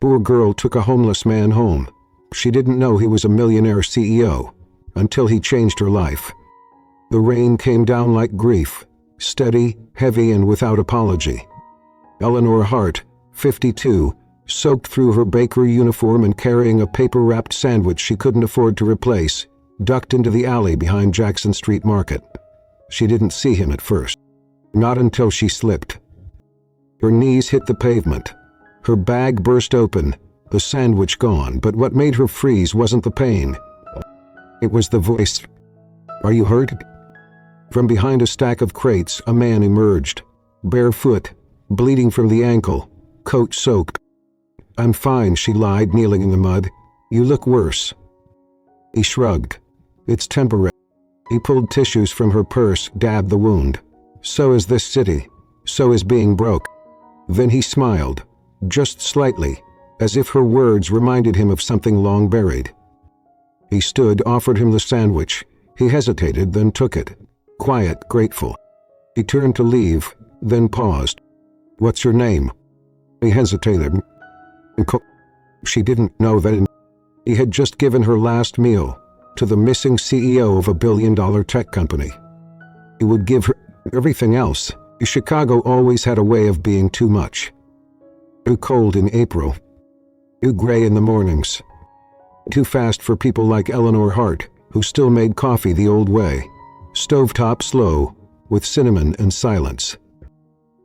Poor girl took a homeless man home. She didn't know he was a millionaire CEO until he changed her life. The rain came down like grief, steady, heavy, and without apology. Eleanor Hart, 52, soaked through her bakery uniform and carrying a paper-wrapped sandwich she couldn't afford to replace, ducked into the alley behind Jackson Street Market. She didn't see him at first. Not until she slipped. Her knees hit the pavement. Her bag burst open, the sandwich gone, but what made her freeze wasn't the pain. It was the voice. "Are you hurt?" From behind a stack of crates, a man emerged, barefoot, bleeding from the ankle, coat soaked. "I'm fine," she lied, kneeling in the mud. "You look worse." He shrugged. "It's temporary." He pulled tissues from her purse, dabbed the wound. "So is this city. So is being broke." Then he smiled, just slightly, as if her words reminded him of something long buried. He stood, offered him the sandwich. He hesitated, then took it. Quiet, grateful. He turned to leave, then paused. "What's your name?" He hesitated. She didn't know that he had just given her last meal to the missing CEO of a billion-dollar tech company. He would give her everything else. Chicago always had a way of being too much. Too cold in April. Too gray in the mornings. Too fast for people like Eleanor Hart, who still made coffee the old way. Stovetop slow, with cinnamon and silence.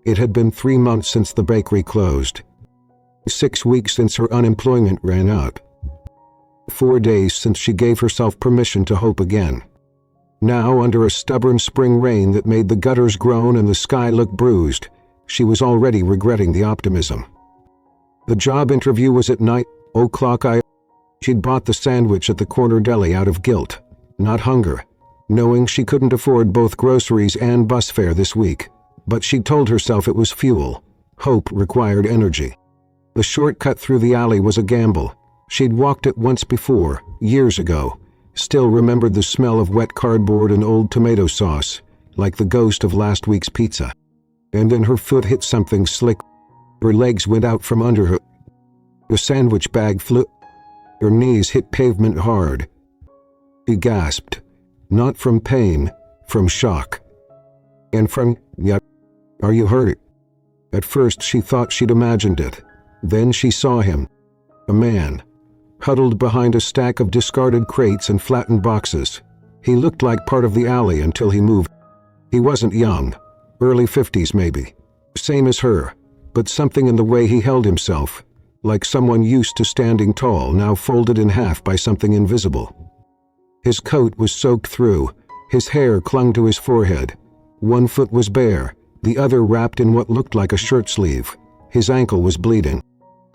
It had been 3 months since the bakery closed. 6 weeks since her unemployment ran out. 4 days since she gave herself permission to hope again. Now, under a stubborn spring rain that made the gutters groan and the sky look bruised, she was already regretting the optimism. The job interview was at 9:00. She'd bought the sandwich at the corner deli out of guilt, not hunger, knowing she couldn't afford both groceries and bus fare this week. But she told herself it was fuel. Hope required energy. The shortcut through the alley was a gamble. She'd walked it once before, years ago, still remembered the smell of wet cardboard and old tomato sauce, like the ghost of last week's pizza. And then her foot hit something slick. Her legs went out from under her. The sandwich bag flew. Her knees hit pavement hard. She gasped, not from pain, from shock. And from, "Yeah, are you hurt?" At first she thought she'd imagined it. Then she saw him. A man, huddled behind a stack of discarded crates and flattened boxes. He looked like part of the alley until he moved. He wasn't young, early 50s maybe. Same as her, but something in the way he held himself, like someone used to standing tall, now folded in half by something invisible. His coat was soaked through, his hair clung to his forehead. One foot was bare, the other wrapped in what looked like a shirt sleeve. His ankle was bleeding.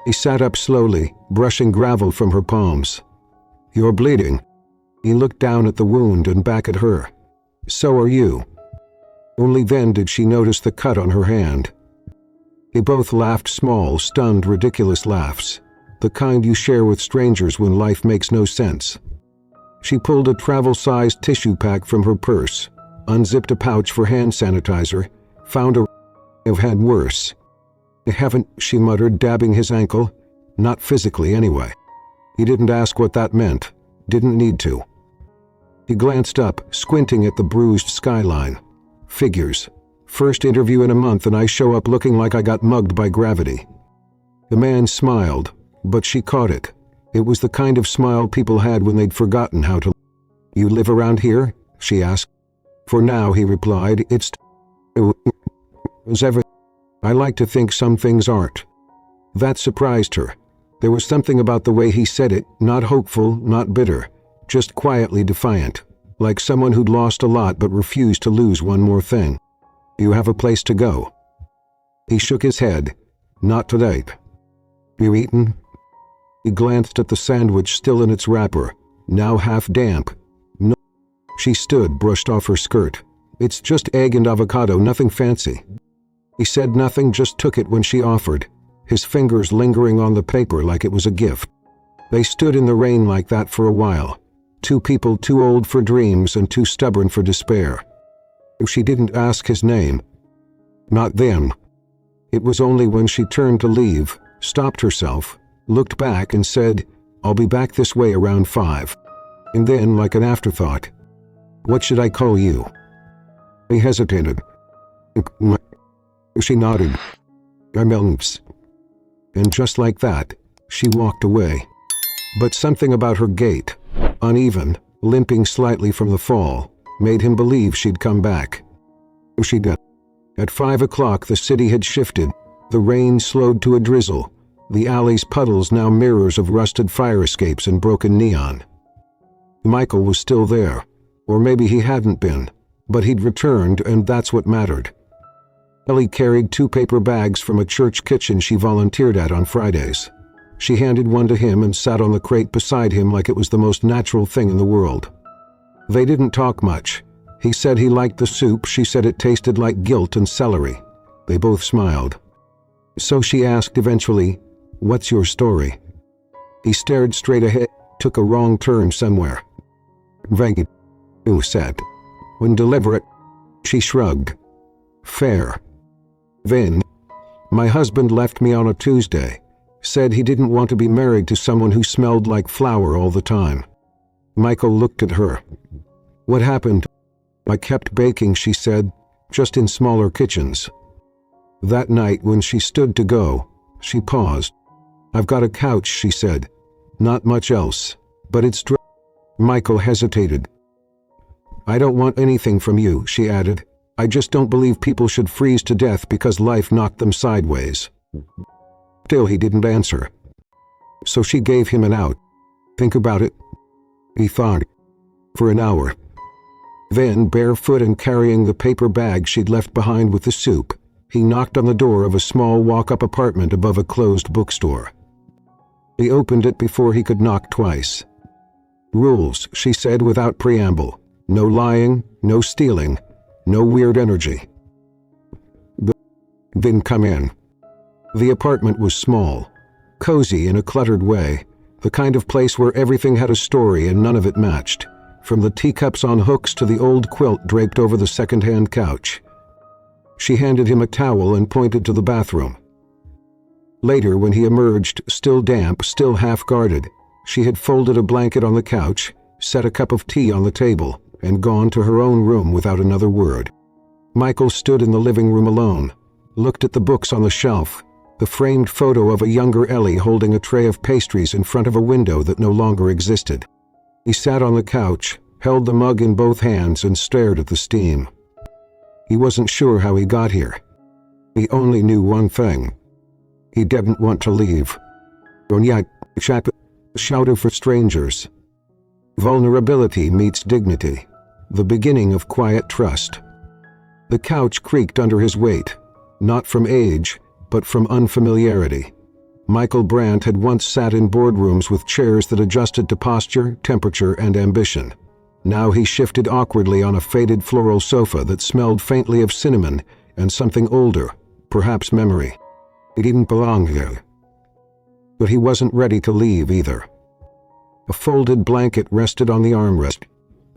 He sat up slowly, brushing gravel from her palms. "You're bleeding." He looked down at the wound and back at her. "So are you." Only then did she notice the cut on her hand. They both laughed, small, stunned, ridiculous laughs, the kind you share with strangers when life makes no sense. She pulled a travel-sized tissue pack from her purse, unzipped a pouch for hand sanitizer, found a "I've had worse." "I haven't," she muttered, dabbing his ankle. "Not physically, anyway." He didn't ask what that meant. Didn't need to. He glanced up, squinting at the bruised skyline. Figures. First interview in a month and I show up looking like I got mugged by gravity. The man smiled, but she caught it. It was the kind of smile people had when they'd forgotten how to. "You live around here?" she asked. "For now," he replied. It was everything. I like to think some things aren't." That surprised her. There was something about the way he said it, not hopeful, not bitter, just quietly defiant, like someone who'd lost a lot but refused to lose one more thing. "You have a place to go?" He shook his head. "Not today." "You eaten?" He glanced at the sandwich still in its wrapper, now half damp. "No." She stood, brushed off her skirt. "It's just egg and avocado, nothing fancy." He said nothing, just took it when she offered, his fingers lingering on the paper like it was a gift. They stood in the rain like that for a while, two people too old for dreams and too stubborn for despair. She didn't ask his name. Not them. It was only when she turned to leave, stopped herself, looked back and said, "I'll be back this way around 5. And then, like an afterthought, "What should I call you?" He hesitated. She nodded. "I'm Elms." And just like that, she walked away. But something about her gait, uneven, limping slightly from the fall, made him believe she'd come back. She did. At 5 o'clock the city had shifted. The rain slowed to a drizzle, the alley's puddles now mirrors of rusted fire escapes and broken neon. Michael was still there, or maybe he hadn't been, but he'd returned, and that's what mattered. Ellie carried 2 paper bags from a church kitchen she volunteered at on Fridays. She handed one to him and sat on the crate beside him like it was the most natural thing in the world. They didn't talk much. He said he liked the soup, she said it tasted like guilt and celery. They both smiled. So she asked eventually, "What's your story?" He stared straight ahead, took a wrong turn somewhere. "Vague," he said. When deliberate, she shrugged. "Fair." Then, "My husband left me on a Tuesday. Said he didn't want to be married to someone who smelled like flour all the time." Michael looked at her. "What happened?" "I kept baking," she said, "just in smaller kitchens." That night when she stood to go, she paused. "I've got a couch," she said. "Not much else, but it's dry." Michael hesitated. "I don't want anything from you," she added. "I just don't believe people should freeze to death because life knocked them sideways." Still, he didn't answer. So she gave him an out. "Think about it," he thought, for an hour. Then, barefoot and carrying the paper bag she'd left behind with the soup, he knocked on the door of a small walk-up apartment above a closed bookstore. He opened it before he could knock twice. "Rules," she said without preamble. "No lying, no stealing, no weird energy. Then come in." The apartment was small, cozy in a cluttered way, the kind of place where everything had a story and none of it matched, from the teacups on hooks to the old quilt draped over the second-hand couch. She handed him a towel and pointed to the bathroom. Later, when he emerged, still damp, still half-guarded, she had folded a blanket on the couch, set a cup of tea on the table, and gone to her own room without another word. Michael stood in the living room alone, looked at the books on the shelf, the framed photo of a younger Ellie holding a tray of pastries in front of a window that no longer existed. He sat on the couch, held the mug in both hands, and stared at the steam. He wasn't sure how he got here. He only knew one thing. He didn't want to leave. Shouted for strangers. Vulnerability meets dignity, the beginning of quiet trust. The couch creaked under his weight, not from age, but from unfamiliarity. Michael Brandt had once sat in boardrooms with chairs that adjusted to posture, temperature, and ambition. Now he shifted awkwardly on a faded floral sofa that smelled faintly of cinnamon and something older, perhaps memory. He didn't belong here. But he wasn't ready to leave either. A folded blanket rested on the armrest.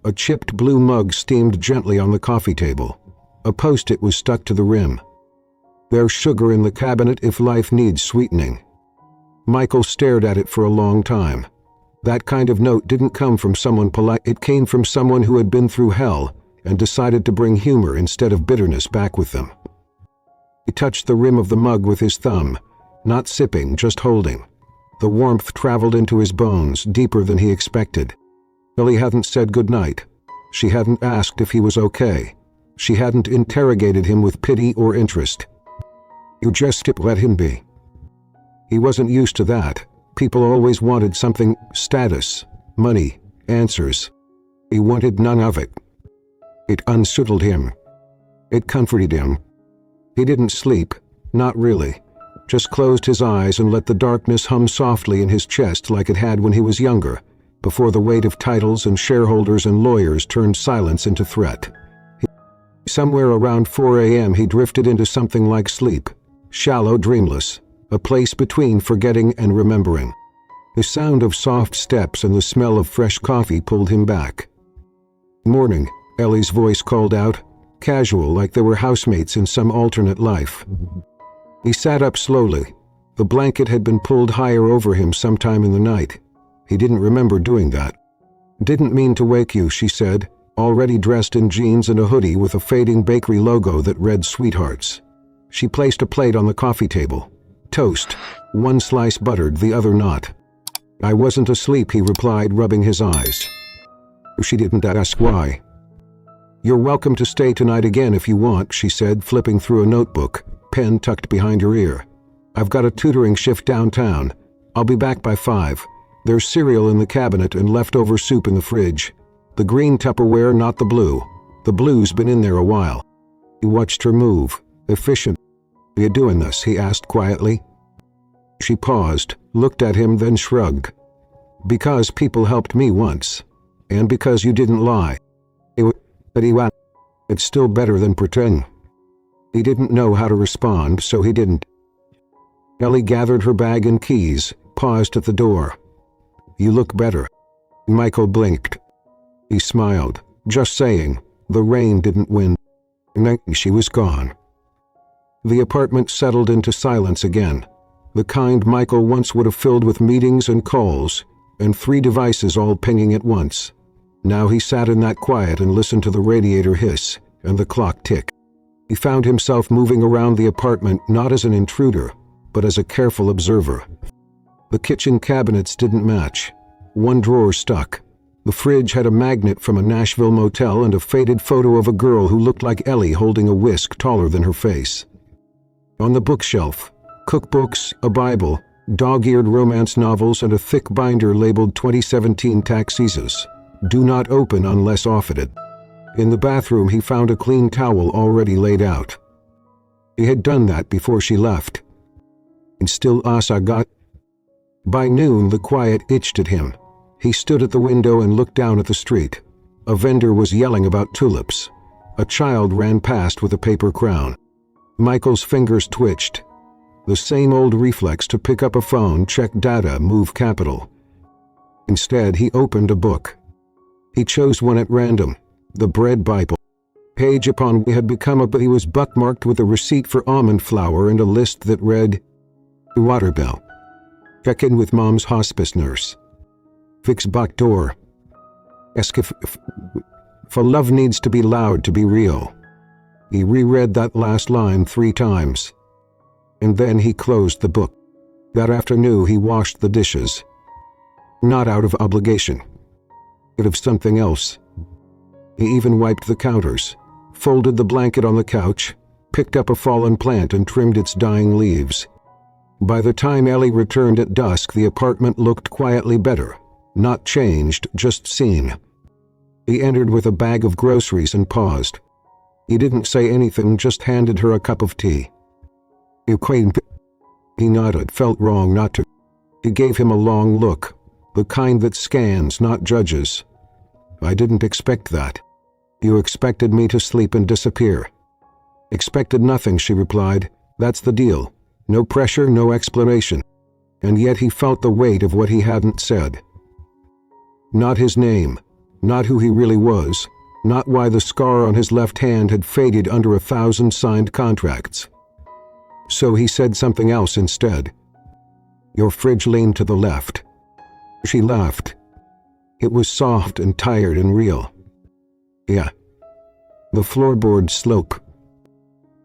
A chipped blue mug steamed gently on the coffee table. A post-it was stuck to the rim. "There's sugar in the cabinet if life needs sweetening." Michael stared at it for a long time. That kind of note didn't come from someone polite. It came from someone who had been through hell and decided to bring humor instead of bitterness back with them. He touched the rim of the mug with his thumb, not sipping, just holding. The warmth traveled into his bones, deeper than he expected. Ellie hadn't said goodnight. She hadn't asked if he was okay. She hadn't interrogated him with pity or interest. You just let him be. He wasn't used to that. People always wanted something: status, money, answers. He wanted none of it. It unsettled him. It comforted him. He didn't sleep, not really. Just closed his eyes and let the darkness hum softly in his chest like it had when he was younger, before the weight of titles and shareholders and lawyers turned silence into threat. Somewhere around 4 a.m. he drifted into something like sleep, shallow, dreamless, a place between forgetting and remembering. The sound of soft steps and the smell of fresh coffee pulled him back. "Morning," Ellie's voice called out, casual, like they were housemates in some alternate life. He sat up slowly, The blanket had been pulled higher over him sometime in the night. He didn't remember doing that. "Didn't mean to wake you," she said, already dressed in jeans and a hoodie with a fading bakery logo that read Sweethearts. She placed a plate on the coffee table. Toast, one slice buttered, the other not. "I wasn't asleep," he replied, rubbing his eyes. She didn't ask why. "You're welcome to stay tonight again if you want," she said, flipping through a notebook, pen tucked behind her ear. "I've got a tutoring shift downtown. I'll be back by 5. There's cereal in the cabinet and leftover soup in the fridge. The green Tupperware, not the blue. The blue's been in there a while." He watched her move. Efficient. "Are you doing this?" he asked quietly. She paused, looked at him, then shrugged. "Because people helped me once. And because you didn't lie." It's still better than pretend. He didn't know how to respond, so he didn't. Ellie gathered her bag and keys, paused at the door. "You look better." Michael blinked. He smiled. "Just saying, the rain didn't win." And then she was gone. The apartment settled into silence again, the kind Michael once would have filled with meetings and calls, and 3 devices all pinging at once. Now he sat in that quiet and listened to the radiator hiss and the clock tick. He found himself moving around the apartment not as an intruder, but as a careful observer. The kitchen cabinets didn't match. One drawer stuck. The fridge had a magnet from a Nashville motel and a faded photo of a girl who looked like Ellie holding a whisk taller than her face. On the bookshelf, cookbooks, a Bible, dog-eared romance novels, and a thick binder labeled 2017 Taxes. "Do not open unless offered." In the bathroom he found a clean towel already laid out. He had done that before she left. And still Asa got. By noon the quiet itched at him. He stood at the window and looked down at the street. A vendor was yelling about tulips. A child ran past with a paper crown. Michael's fingers twitched. The same old reflex to pick up a phone, check data, move capital. Instead he opened a book. He chose one at random, the Bread Bible. Page upon it had become but he was bookmarked with a receipt for almond flour and a list that read, "Water bill. Check in with mom's hospice nurse. Fix back door. Ask if for love needs to be loud to be real." He reread that last line 3 times. And then he closed the book. That afternoon he washed the dishes. Not out of obligation. Out of something else. He even wiped the counters, folded the blanket on the couch, picked up a fallen plant and trimmed its dying leaves. By the time Ellie returned at dusk, the apartment looked quietly better. Not changed, just seen. He entered with a bag of groceries and paused. He didn't say anything, just handed her a cup of tea. He nodded, felt wrong not to. He gave him a long look, the kind that scans, not judges. "I didn't expect that. You expected me to sleep and disappear." "Expected nothing," she replied. "That's the deal. No pressure, no explanation." And yet he felt the weight of what he hadn't said. Not his name, not who he really was, not why the scar on his left hand had faded under 1,000 signed contracts. So he said something else instead. "Your fridge leaned to the left." She laughed. It was soft and tired and real. "Yeah." The floorboards slope.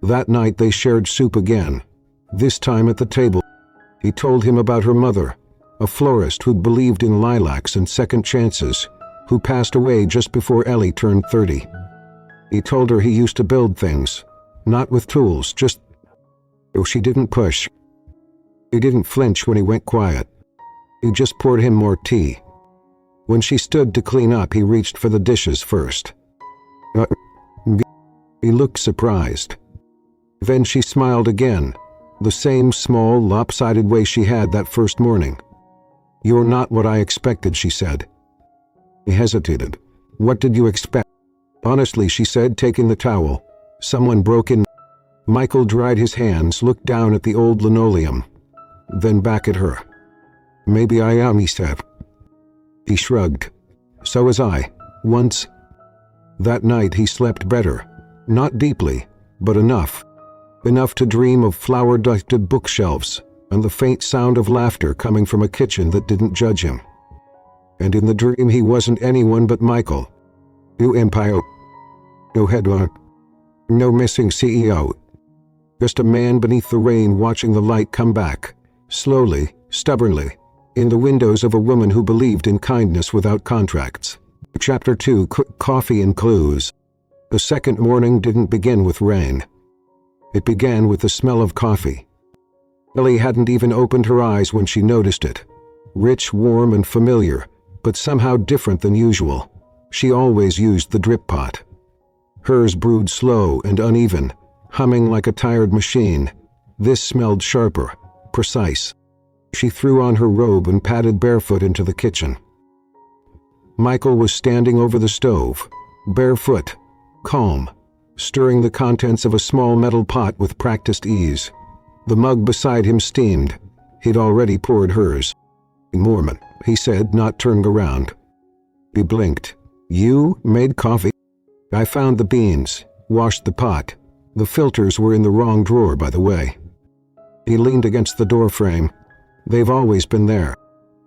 That night they shared soup again, this time at the table. He told him about her mother, a florist who believed in lilacs and second chances, who passed away just before Ellie turned 30. He told her he used to build things, not with tools, just... She didn't push. He didn't flinch when he went quiet. He just poured him more tea. When she stood to clean up, he reached for the dishes first. He looked surprised. Then she smiled again, the same small, lopsided way she had that first morning. "You're not what I expected," she said. He hesitated. "What did you expect?" "Honestly," she said, taking the towel. "Someone broke in." Michael dried his hands, looked down at the old linoleum, then back at her. "Maybe I am," he said. He shrugged. "So was I. Once." That night he slept better. Not deeply, but enough. Enough to dream of flower-dusted bookshelves, and the faint sound of laughter coming from a kitchen that didn't judge him. And in the dream he wasn't anyone but Michael. No empire, no headline, no missing CEO. Just a man beneath the rain watching the light come back, slowly, stubbornly, in the windows of a woman who believed in kindness without contracts. Chapter 2, Coffee and Clues. The second morning didn't begin with rain. It began with the smell of coffee. Ellie hadn't even opened her eyes when she noticed it. Rich, warm, and familiar, but somehow different than usual. She always used the drip pot. Hers brewed slow and uneven, humming like a tired machine. This smelled sharper, precise. She threw on her robe and padded barefoot into the kitchen. Michael was standing over the stove, barefoot, calm, stirring the contents of a small metal pot with practiced ease. The mug beside him steamed. He'd already poured hers. "Mormon," he said, not turning around. He blinked. "You made coffee?" "I found the beans, washed the pot. The filters were in the wrong drawer, by the way." He leaned against the doorframe. "They've always been there."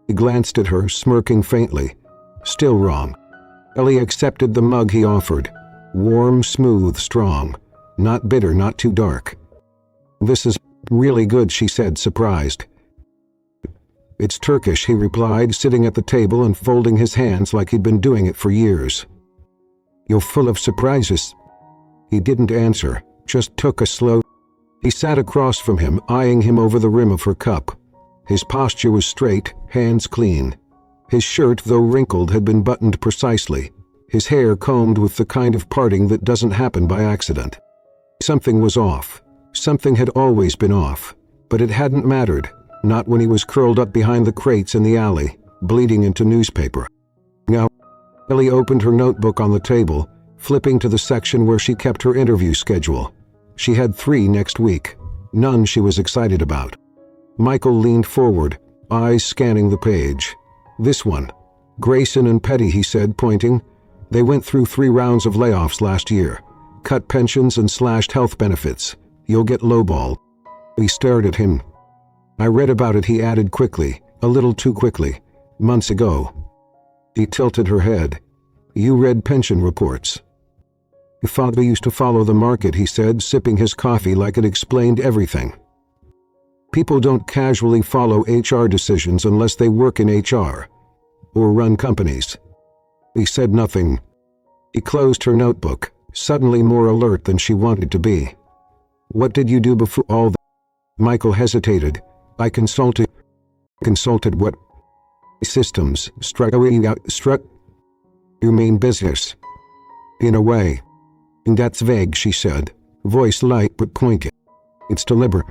He glanced at her, smirking faintly. Still wrong. Ellie accepted the mug he offered. Warm, smooth, strong. Not bitter, not too dark. "This is really good," she said, surprised. "It's Turkish," he replied, sitting at the table and folding his hands like he'd been doing it for years. "You're full of surprises." He didn't answer, just took a slow. He sat across from him, eyeing him over the rim of her cup. His posture was straight, hands clean. His shirt, though wrinkled, had been buttoned precisely, his hair combed with the kind of parting that doesn't happen by accident. Something was off. Something had always been off, but it hadn't mattered, not when he was curled up behind the crates in the alley, bleeding into newspaper. Now, Ellie opened her notebook on the table, flipping to the section where she kept her interview schedule. She had 3 next week, none she was excited about. Michael leaned forward, eyes scanning the page. "This one. Grayson and Petty," he said, pointing. "They went through 3 rounds of layoffs last year. Cut pensions and slashed health benefits. You'll get lowballed." He stared at him. "I read about it," he added quickly, a little too quickly. "Months ago." He tilted her head. "You read pension reports." "Your father used to follow the market," he said, sipping his coffee like it explained everything. "People don't casually follow HR decisions unless they work in HR or run companies." He said nothing. He closed her notebook, suddenly more alert than she wanted to be. "What did you do before all that?" Michael hesitated. "I consulted." "Consulted what?" "Systems. Struck. You mean business?" "In a way." "That's vague," she said, voice light but pointed. "It's deliberate."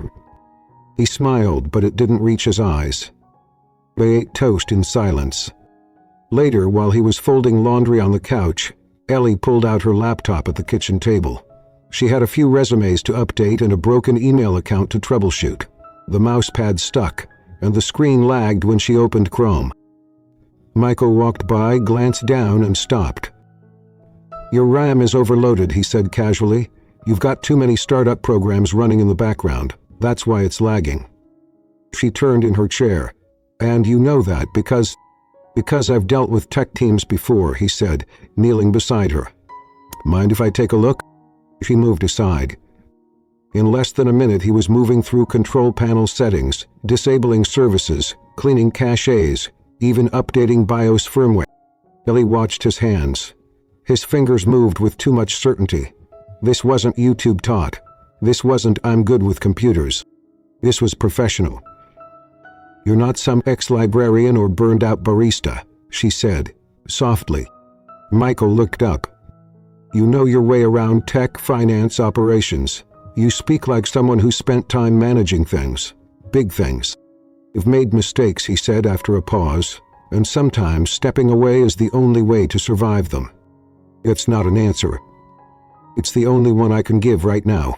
He smiled, but it didn't reach his eyes. They ate toast in silence. Later, while he was folding laundry on the couch, Ellie pulled out her laptop at the kitchen table. She had a few resumes to update and a broken email account to troubleshoot. The mousepad stuck, and the screen lagged when she opened Chrome. Michael walked by, glanced down, and stopped. "Your RAM is overloaded," he said casually. "You've got too many startup programs running in the background. That's why it's lagging." She turned in her chair. "And you know that because I've dealt with tech teams before," he said, kneeling beside her. "Mind if I take a look?" She moved aside. In less than a minute he was moving through control panel settings, disabling services, cleaning caches, even updating BIOS firmware. Ellie watched his hands. His fingers moved with too much certainty. This wasn't YouTube taught. This wasn't "I'm good with computers." This was professional. "You're not some ex-librarian or burned-out barista," she said, softly. Michael looked up. "You know your way around tech, finance, operations. You speak like someone who spent time managing things. Big things." "You've made mistakes," he said after a pause, "and sometimes stepping away is the only way to survive them." "It's not an answer. It's the only one I can give right now."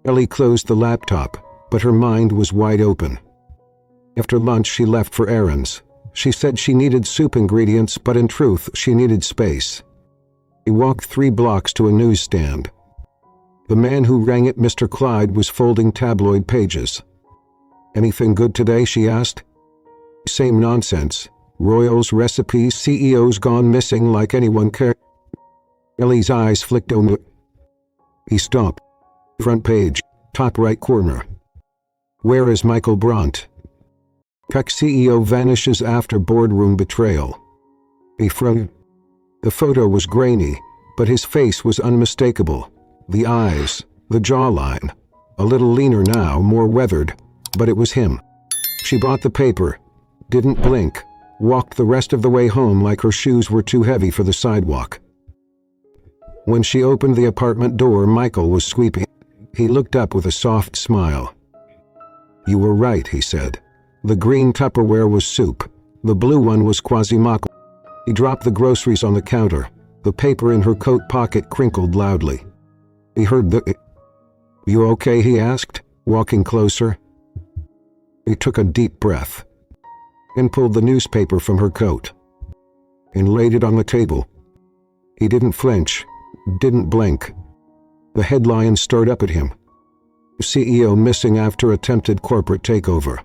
Ellie closed the laptop, but her mind was wide open. After lunch she left for errands. She said she needed soup ingredients, but in truth she needed space. He walked 3 blocks to a newsstand. The man who rang it Mr. Clyde was folding tabloid pages. Anything good today, she asked. Same nonsense. Royals, recipes, CEOs gone missing like anyone cared. Ellie's eyes flicked on it. He stopped. Front page, top right corner. Where is Michael Brandt? Tech CEO vanishes after boardroom betrayal. The photo was grainy, but his face was unmistakable. The eyes, the jawline. A little leaner now, more weathered, but it was him. She bought the paper, didn't blink, walked the rest of the way home like her shoes were too heavy for the sidewalk. When she opened the apartment door, Michael was sweeping. He looked up with a soft smile. You were right, he said. The green Tupperware was soup. The blue one was quasi-mock. He dropped the groceries on the counter. The paper in her coat pocket crinkled loudly. He heard the... You okay, he asked, walking closer. He took a deep breath and pulled the newspaper from her coat and laid it on the table. He didn't flinch, didn't blink. The headline stared up at him. CEO missing after attempted corporate takeover.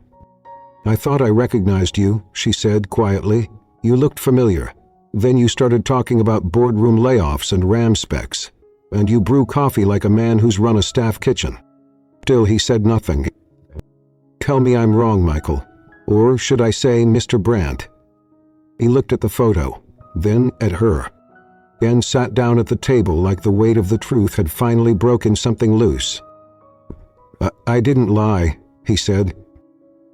I thought I recognized you, she said quietly. You looked familiar. Then you started talking about boardroom layoffs and RAM specs. And you brew coffee like a man who's run a staff kitchen. Still, he said nothing. Tell me I'm wrong, Michael. Or should I say, Mr. Brandt? He looked at the photo, then at her. Then sat down at the table like the weight of the truth had finally broken something loose. I didn't lie, he said.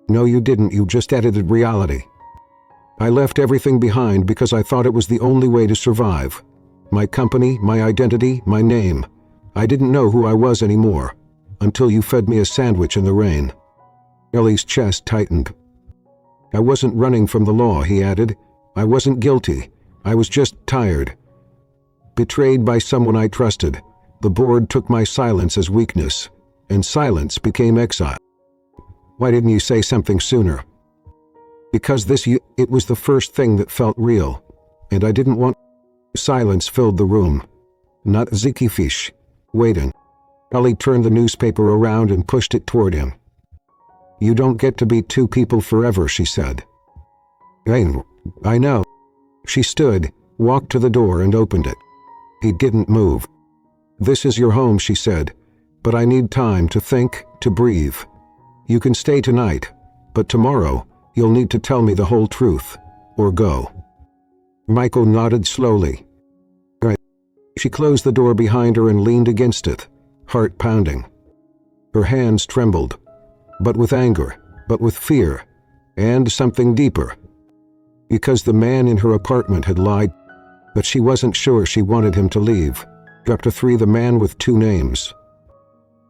No, you didn't. You just edited reality. I left everything behind because I thought it was the only way to survive. My company, my identity, my name. I didn't know who I was anymore, until you fed me a sandwich in the rain. Ellie's chest tightened. I wasn't running from the law, he added. I wasn't guilty. I was just tired. Betrayed by someone I trusted. The board took my silence as weakness, and silence became exile. Why didn't you say something sooner? Because it was the first thing that felt real, and I didn't want... Silence filled the room. Not Ziki fish. Waiting. Ellie turned the newspaper around and pushed it toward him. You don't get to be two people forever, she said. I know. She stood, walked to the door and opened it. He didn't move. This is your home, she said, but I need time to think, to breathe. You can stay tonight, but tomorrow you'll need to tell me the whole truth, or go. Michael nodded slowly. She closed the door behind her and leaned against it, heart pounding. Her hands trembled, but with anger, but with fear, and something deeper. Because the man in her apartment had lied, but she wasn't sure she wanted him to leave. Chapter 3: The Man with Two Names.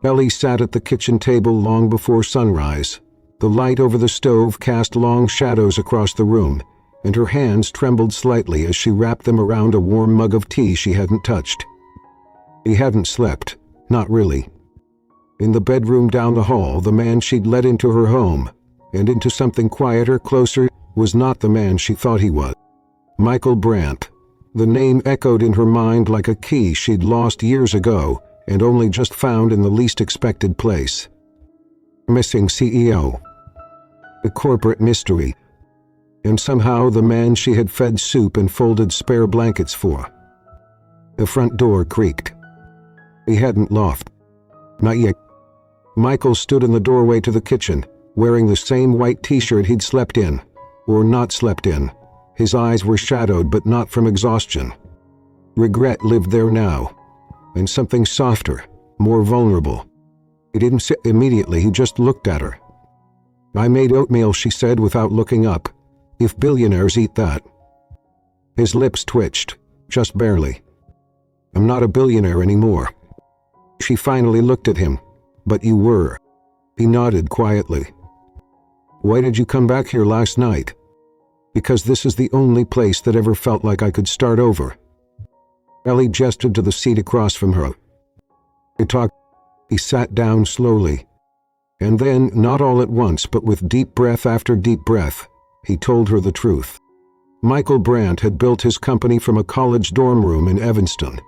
Ellie sat at the kitchen table long before sunrise. The light over the stove cast long shadows across the room, and her hands trembled slightly as she wrapped them around a warm mug of tea she hadn't touched. He hadn't slept, not really. In the bedroom down the hall, the man she'd let into her home, and into something quieter, closer, was not the man she thought he was. Michael Brandt. The name echoed in her mind like a key she'd lost years ago and only just found in the least expected place. Missing CEO. A corporate mystery. And somehow the man she had fed soup and folded spare blankets for. The front door creaked. He hadn't left. Not yet. Michael stood in the doorway to the kitchen, wearing the same white t-shirt he'd slept in, or not slept in. His eyes were shadowed, but not from exhaustion. Regret lived there now, and something softer, more vulnerable. He didn't sit immediately, he just looked at her. I made oatmeal, she said without looking up. If billionaires eat that. His lips twitched, just barely. I'm not a billionaire anymore. She finally looked at him. But you were. He nodded quietly. Why did you come back here last night? Because this is the only place that ever felt like I could start over. Ellie gestured to the seat across from her. He sat down slowly. And then, not all at once, but with deep breath after deep breath, he told her the truth. Michael Brandt had built his company from a college dorm room in Evanston.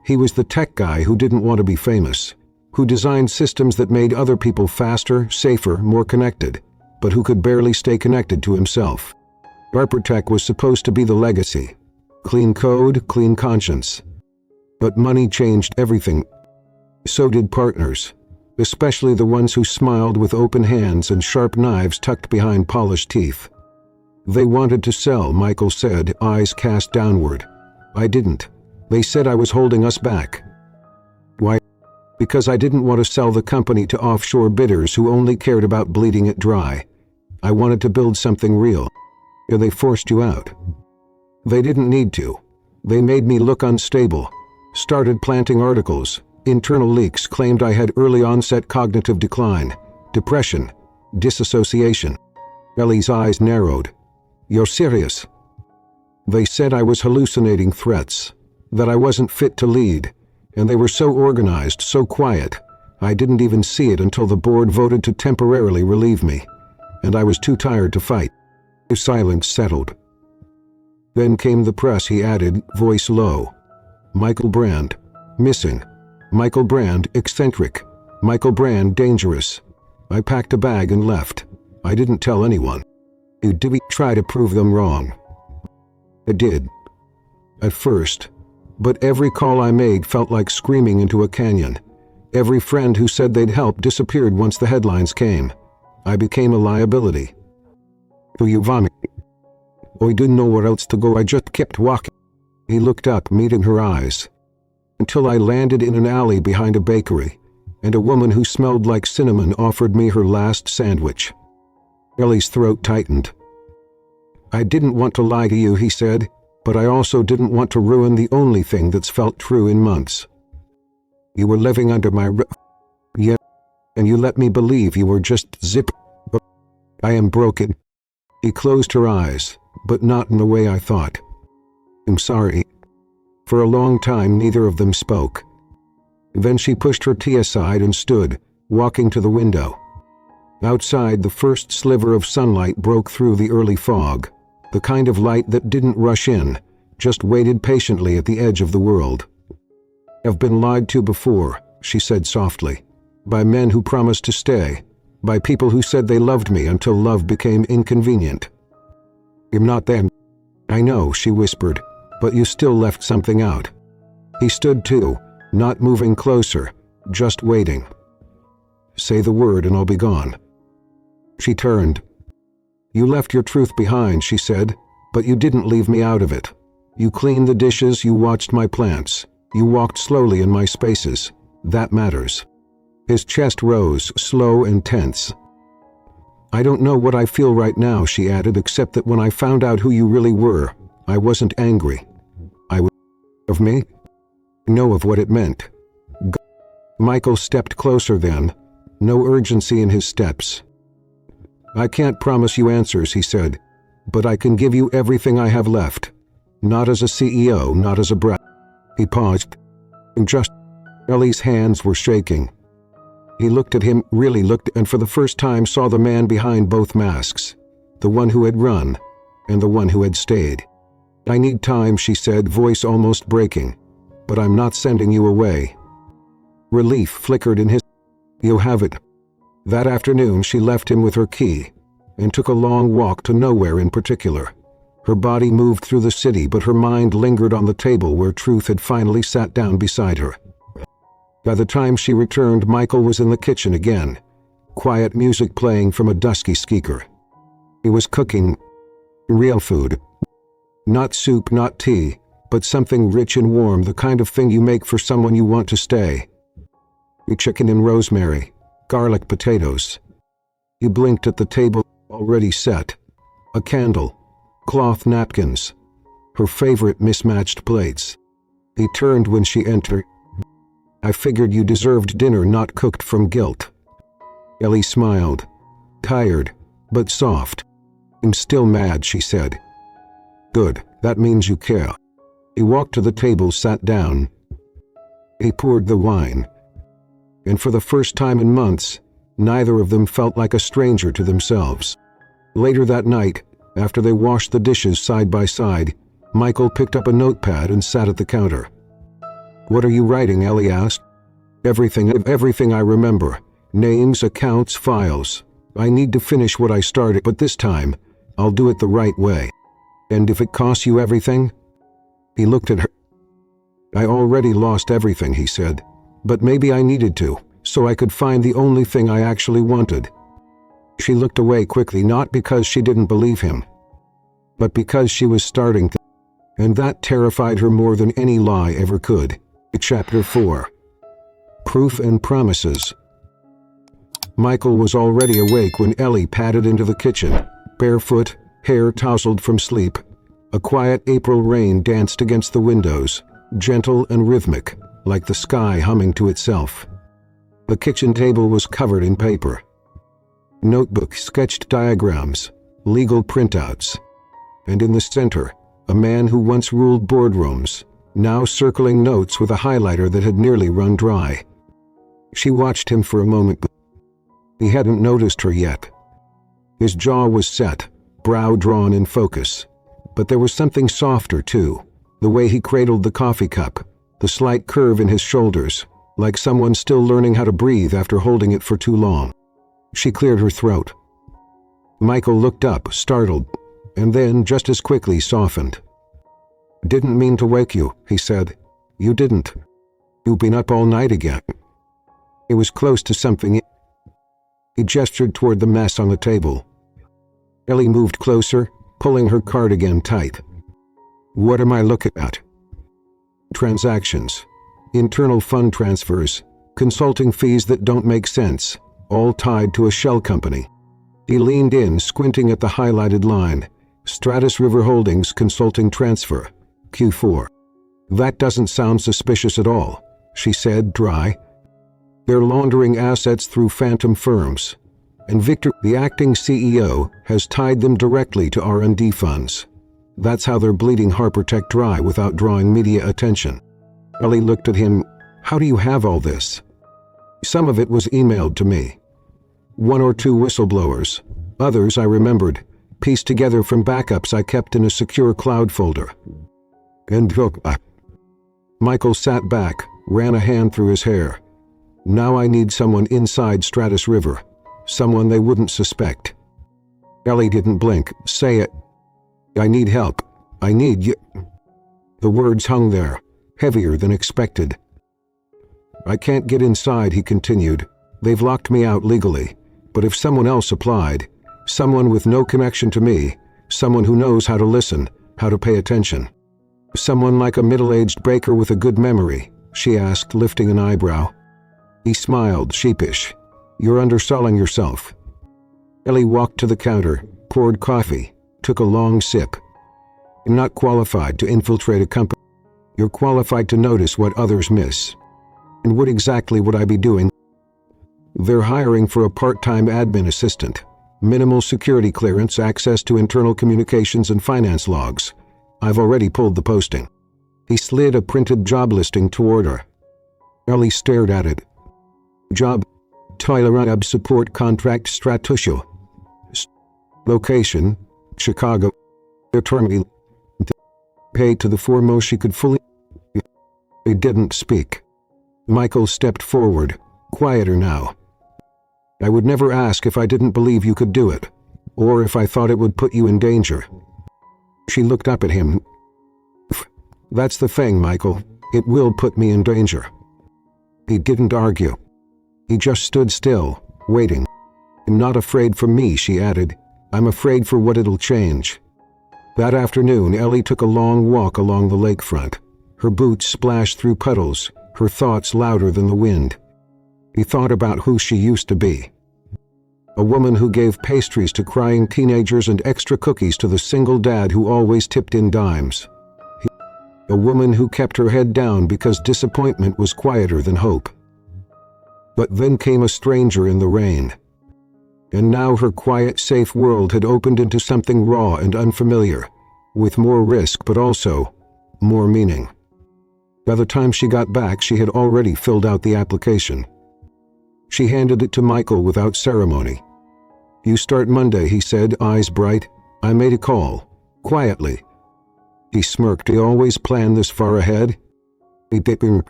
He was the tech guy who didn't want to be famous, who designed systems that made other people faster, safer, more connected. but who could barely stay connected to himself. Architect was supposed to be the legacy. Clean code, clean conscience. But money changed everything. So did partners, especially the ones who smiled with open hands and sharp knives tucked behind polished teeth. They wanted to sell, Michael said, eyes cast downward. I didn't. They said I was holding us back. Why? Because I didn't want to sell the company to offshore bidders who only cared about bleeding it dry. I wanted to build something real. And they forced you out. They didn't need to. They made me look unstable. Started planting articles. Internal leaks claimed I had early onset cognitive decline, depression, disassociation. Ellie's eyes narrowed. You're serious? They said I was hallucinating threats, that I wasn't fit to lead, and they were so organized, so quiet, I didn't even see it until the board voted to temporarily relieve me, and I was too tired to fight. His silence settled. Then came the press, he added, voice low. Michael Brandt, missing. Michael Brandt, eccentric. Michael Brandt, dangerous. I packed a bag and left. I didn't tell anyone. Did we try to prove them wrong? I did. At first. But every call I made felt like screaming into a canyon. Every friend who said they'd help disappeared once the headlines came. I became a liability. Do you vomit? I didn't know where else to go, I just kept walking. He looked up, meeting her eyes. Until I landed in an alley behind a bakery, and a woman who smelled like cinnamon offered me her last sandwich. Ellie's throat tightened. I didn't want to lie to you, he said, but I also didn't want to ruin the only thing that's felt true in months. You were living under my roof. Yes, and you let me believe you were just zip. I am broken. He closed her eyes, but not in the way I thought. I'm sorry. For a long time, neither of them spoke. Then she pushed her tea aside and stood, walking to the window. Outside, the first sliver of sunlight broke through the early fog, the kind of light that didn't rush in, just waited patiently at the edge of the world. I've been lied to before, she said softly, by men who promised to stay, by people who said they loved me until love became inconvenient. I'm not them. I know, she whispered, but you still left something out. He stood too, not moving closer, just waiting. Say the word and I'll be gone. She turned. You left your truth behind, she said, but you didn't leave me out of it. You cleaned the dishes, you watched my plants, you walked slowly in my spaces. That matters. His chest rose, slow and tense. I don't know what I feel right now, she added, except that when I found out who you really were, I wasn't angry. I was of me? Know of what it meant. Michael stepped closer then, no urgency in his steps. I can't promise you answers, he said, but I can give you everything I have left. Not as a CEO, not as a brat. He paused. Ellie's hands were shaking. He looked at him, really looked, and for the first time saw the man behind both masks, the one who had run, and the one who had stayed. I need time, she said, voice almost breaking, but I'm not sending you away. Relief flickered in his. You have it. That afternoon she left him with her key, and took a long walk to nowhere in particular. Her body moved through the city, but her mind lingered on the table where truth had finally sat down beside her. By the time she returned, Michael was in the kitchen again, quiet music playing from a dusky speaker. He was cooking real food. Not soup, not tea, but something rich and warm, the kind of thing you make for someone you want to stay. Chicken and rosemary, garlic potatoes. He blinked at the table already set. A candle, cloth napkins, her favorite mismatched plates. He turned when she entered. I figured you deserved dinner not cooked from guilt. Ellie smiled, tired, but soft. I'm still mad, she said. Good, that means you care. He walked to the table, sat down. He poured the wine. And for the first time in months, neither of them felt like a stranger to themselves. Later that night, after they washed the dishes side by side, Michael picked up a notepad and sat at the counter. What are you writing? Ellie asked. Everything I remember. Names, accounts, files. I need to finish what I started, but this time, I'll do it the right way. And if it costs you everything?" He looked at her. "I already lost everything," he said. "But maybe I needed to, so I could find the only thing I actually wanted." She looked away quickly, not because she didn't believe him, but because she was starting to, and that terrified her more than any lie ever could. Chapter 4. Proof and Promises. Michael was already awake when Ellie padded into the kitchen, barefoot, hair tousled from sleep. A quiet April rain danced against the windows, gentle and rhythmic, like the sky humming to itself. The kitchen table was covered in paper. Notebooks sketched diagrams, legal printouts. And in the center, a man who once ruled boardrooms, now circling notes with a highlighter that had nearly run dry. She watched him for a moment. He hadn't noticed her yet. His jaw was set, brow drawn in focus. But there was something softer, too. The way he cradled the coffee cup, the slight curve in his shoulders, like someone still learning how to breathe after holding it for too long. She cleared her throat. Michael looked up, startled, and then just as quickly softened. "Didn't mean to wake you," he said. "You didn't. You've been up all night again." He was close to something. He gestured toward the mess on the table. Ellie moved closer, pulling her cardigan tight. "What am I looking at?" "Transactions. Internal fund transfers. Consulting fees that don't make sense, all tied to a shell company." He leaned in, squinting at the highlighted line. "Stratus River Holdings Consulting Transfer, Q4. "That doesn't sound suspicious at all," she said, dry. "They're laundering assets through phantom firms. And Victor, the acting CEO, has tied them directly to R&D funds. That's how they're bleeding Harpertech dry without drawing media attention." Ellie looked at him. "How do you have all this?" "Some of it was emailed to me. 1 or 2 whistleblowers. Others I remembered, pieced together from backups I kept in a secure cloud folder." And Michael sat back, ran a hand through his hair. "Now I need someone inside Stratus River. Someone they wouldn't suspect." Ellie didn't blink. "Say it." "I need help. I need you." The words hung there, heavier than expected. "I can't get inside," he continued. "They've locked me out legally. But if someone else applied, someone with no connection to me, someone who knows how to listen, how to pay attention." "Someone like a middle-aged baker with a good memory?" she asked, lifting an eyebrow. He smiled, sheepish. "You're underselling yourself." Ellie walked to the counter, poured coffee, took a long sip. "I'm not qualified to infiltrate a company. You're qualified to notice what others miss." "And what exactly would I be doing?" "They're hiring for a part-time admin assistant. Minimal security clearance, access to internal communications and finance logs. I've already pulled the posting." He slid a printed job listing toward her. Ellie stared at it. "Job, Toilerab Support Contract Stratusho. Location, Chicago. Attorney. Paid to the foremost she could fully." They didn't speak. Michael stepped forward, quieter now. "I would never ask if I didn't believe you could do it, or if I thought it would put you in danger." She looked up at him. "That's the thing, Michael. It will put me in danger." He didn't argue. He just stood still, waiting. "I'm not afraid for me," she added. "I'm afraid for what it'll change." That afternoon, Ellie took a long walk along the lakefront. Her boots splashed through puddles, her thoughts louder than the wind. He thought about who she used to be. A woman who gave pastries to crying teenagers and extra cookies to the single dad who always tipped in dimes. A woman who kept her head down because disappointment was quieter than hope. But then came a stranger in the rain. And now her quiet, safe world had opened into something raw and unfamiliar, with more risk but also more meaning. By the time she got back, she had already filled out the application. She handed it to Michael without ceremony. "You start Monday," he said, eyes bright. "I made a call. Quietly." He smirked. "He always planned this far ahead?" He didn't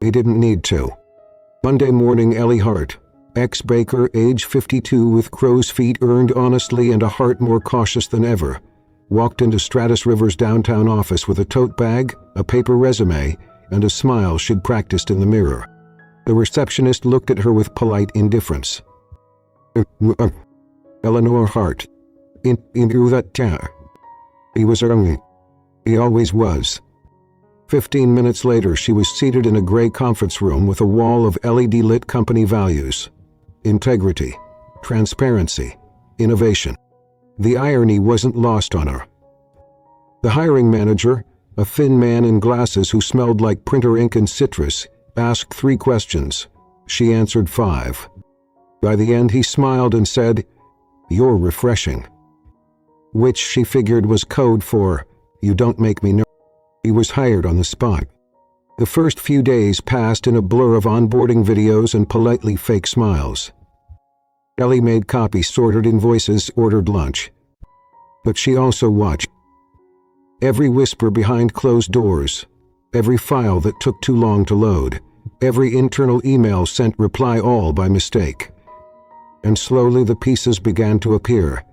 need to. Monday morning, Ellie Hart, ex-baker, age 52, with crow's feet, earned honestly and a heart more cautious than ever, walked into Stratus River's downtown office with a tote bag, a paper resume, and a smile she'd practiced in the mirror. The receptionist looked at her with polite indifference. Eleanor Hart. In that chair. He was early. He always was. 15 minutes later, she was seated in a gray conference room with a wall of LED-lit company values. Integrity. Transparency. Innovation. The irony wasn't lost on her. The hiring manager, a thin man in glasses who smelled like printer ink and citrus, asked 3 questions. She answered 5. By the end, he smiled and said, "You're refreshing," which she figured was code for, "You don't make me nervous." He was hired on the spot. The first few days passed in a blur of onboarding videos and politely fake smiles. Ellie made copy, sorted invoices, ordered lunch. But she also watched every whisper behind closed doors, every file that took too long to load, every internal email sent reply, all by mistake. And slowly the pieces began to appear.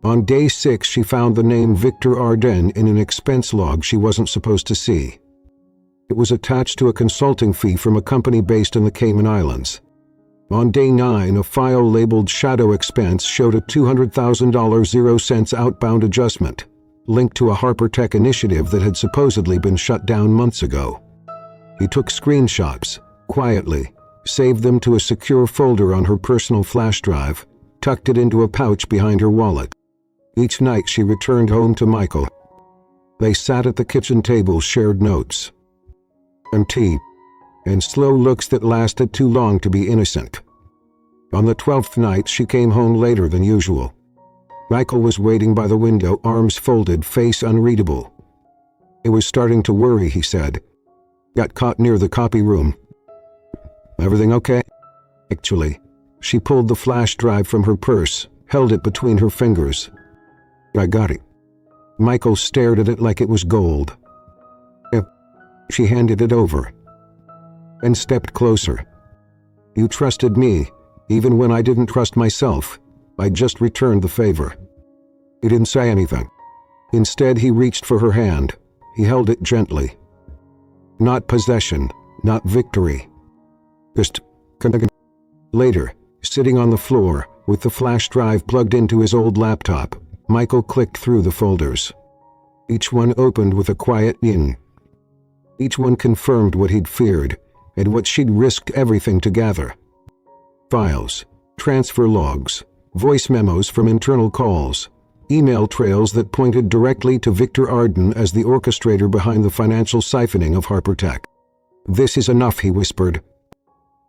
On day 6, she found the name Victor Arden in an expense log she wasn't supposed to see. It was attached to a consulting fee from a company based in the Cayman Islands. On day 9, a file labeled Shadow Expense showed a $200,000 0 outbound adjustment, linked to a Harper Tech initiative that had supposedly been shut down months ago. He took screenshots, quietly, saved them to a secure folder on her personal flash drive, tucked it into a pouch behind her wallet. Each night she returned home to Michael. They sat at the kitchen table, shared notes and tea, and slow looks that lasted too long to be innocent. On the 12th night, she came home later than usual. Michael was waiting by the window, arms folded, face unreadable. "It was starting to worry," he said. "Got caught near the copy room." "Everything okay?" "Actually." She pulled the flash drive from her purse, held it between her fingers. "I got it." Michael stared at it like it was gold. She handed it over and stepped closer. "You trusted me, even when I didn't trust myself. I just returned the favor." He didn't say anything. Instead, he reached for her hand. He held it gently. Not possession, not victory. Just Later, sitting on the floor, with the flash drive plugged into his old laptop, Michael clicked through the folders. Each one opened with a quiet "yin." Each one confirmed what he'd feared, and what she'd risked everything to gather. Files, transfer logs, voice memos from internal calls, email trails that pointed directly to Victor Arden as the orchestrator behind the financial siphoning of Harper Tech. "This is enough," he whispered.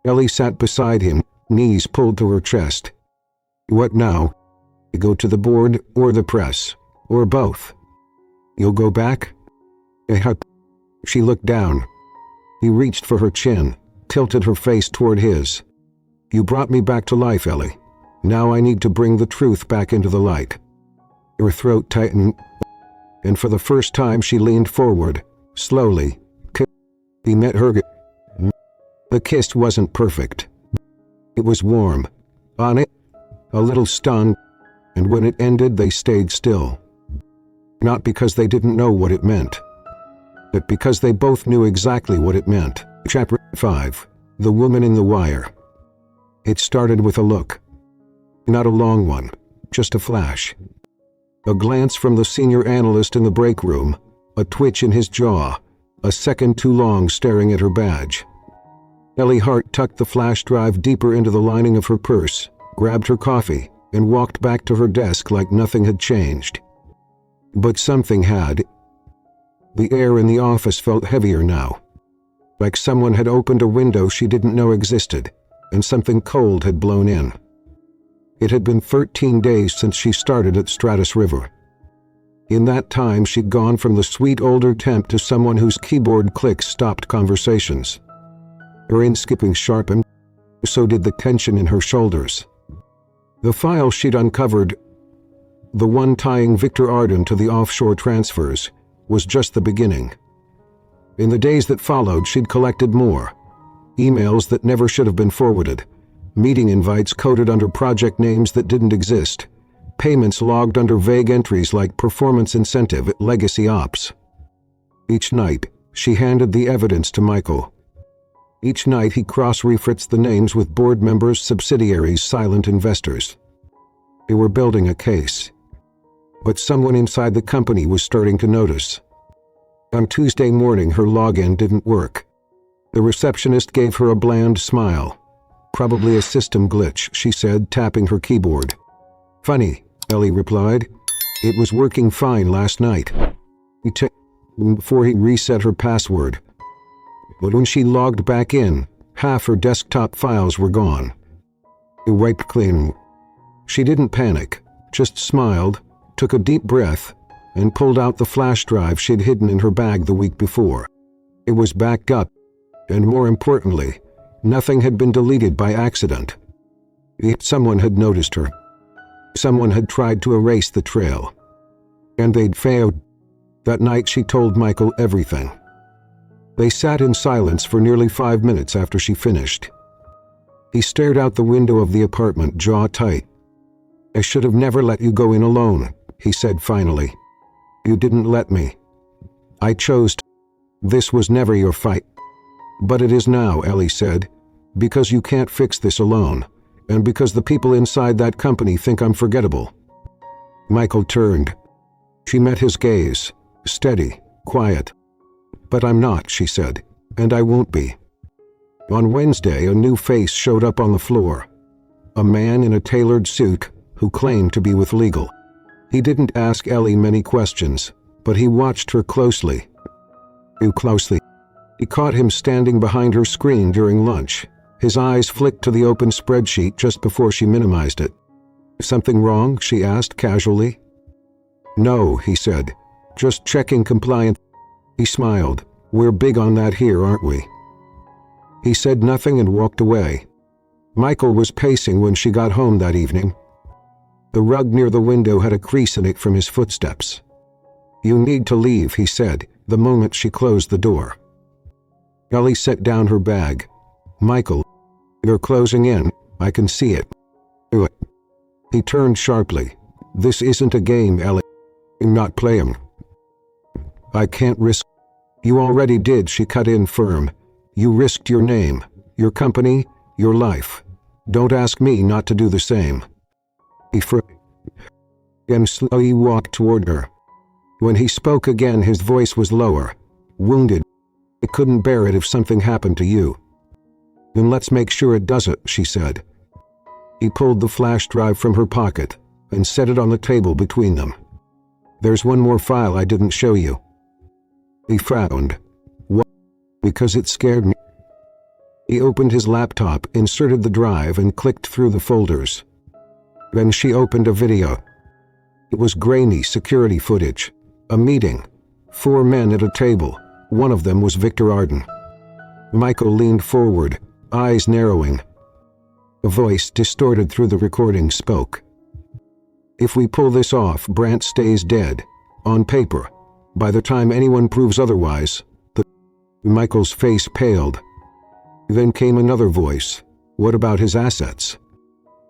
Ellie sat beside him, knees pulled to her chest. "What now? You go to the board or the press, or both? You'll go back?" She looked down. He reached for her chin, tilted her face toward his. "You brought me back to life, Ellie. Now I need to bring the truth back into the light." Her throat tightened, and for the first time she leaned forward, slowly. He met her. The kiss wasn't perfect. It was warm, on it, a little stunned, and when it ended they stayed still. Not because they didn't know what it meant, but because they both knew exactly what it meant. Chapter 5. The Woman in the Wire. It started with a look. Not a long one, just a flash. A glance from the senior analyst in the break room, a twitch in his jaw, a second too long staring at her badge. Ellie Hart tucked the flash drive deeper into the lining of her purse, grabbed her coffee, and walked back to her desk like nothing had changed. But something had. The air in the office felt heavier now, like someone had opened a window she didn't know existed, and something cold had blown in. It had been 13 days since she started at Stratus River. In that time, she'd gone from the sweet older temp to someone whose keyboard clicks stopped conversations. Her in-skipping sharpened, so did the tension in her shoulders. The file she'd uncovered, the one tying Victor Arden to the offshore transfers, was just the beginning. In the days that followed, she'd collected more. Emails that never should have been forwarded. meeting invites coded under project names that didn't exist, payments logged under vague entries like performance incentive at legacy ops. Each night, she handed the evidence to Michael. Each night he cross-referenced the names with board members, subsidiaries, silent investors. They were building a case. But someone inside the company was starting to notice. On Tuesday morning, her login didn't work. The receptionist gave her a bland smile. "Probably a system glitch," she said, tapping her keyboard. "Funny," Ellie replied. "It was working fine last night." Before he reset her password. But when she logged back in, half her desktop files were gone. It wiped clean. She didn't panic, just smiled, took a deep breath, and pulled out the flash drive she'd hidden in her bag the week before. It was backed up, and more importantly, nothing had been deleted by accident. Yet someone had noticed her. Someone had tried to erase the trail. And they'd failed. That night she told Michael everything. They sat in silence for nearly 5 minutes after she finished. He stared out the window of the apartment, jaw tight. "I should have never let you go in alone," he said finally. "You didn't let me. I chose to. This was never your fight." "But it is now," Ellie said, "because you can't fix this alone, and because the people inside that company think I'm forgettable." Michael turned. She met his gaze, steady, quiet. "But I'm not," she said, "and I won't be." On Wednesday, a new face showed up on the floor. A man in a tailored suit who claimed to be with legal. He didn't ask Ellie many questions, but he watched her closely. Too closely. He caught him standing behind her screen during lunch. His eyes flicked to the open spreadsheet just before she minimized it. "Something wrong?" she asked casually. "No," he said. "Just checking compliance." He smiled. "We're big on that here, aren't we?" He said nothing and walked away. Michael was pacing when she got home that evening. The rug near the window had a crease in it from his footsteps. "You need to leave," he said, the moment she closed the door. Ellie set down her bag. "Michael, you're closing in. I can see it." "Do it." He turned sharply. "This isn't a game, Ellie. I'm not playing." "I can't risk." "You already did," she cut in firm. "You risked your name, your company, your life. Don't ask me not to do the same." He and slowly walked toward her. When he spoke again, his voice was lower, wounded. "I couldn't bear it if something happened to you." "Then let's make sure it doesn't," she said. He pulled the flash drive from her pocket and set it on the table between them. "There's one more file I didn't show you." He frowned. "What?" "Because it scared me." He opened his laptop, inserted the drive, and clicked through the folders. Then she opened a video. It was grainy security footage. A meeting. 4 men at a table. One of them was Victor Arden. Michael leaned forward, eyes narrowing. A voice distorted through the recording spoke. "If we pull this off, Brandt stays dead. On paper. By the time anyone proves otherwise, Michael's face paled. Then came another voice. "What about his assets?"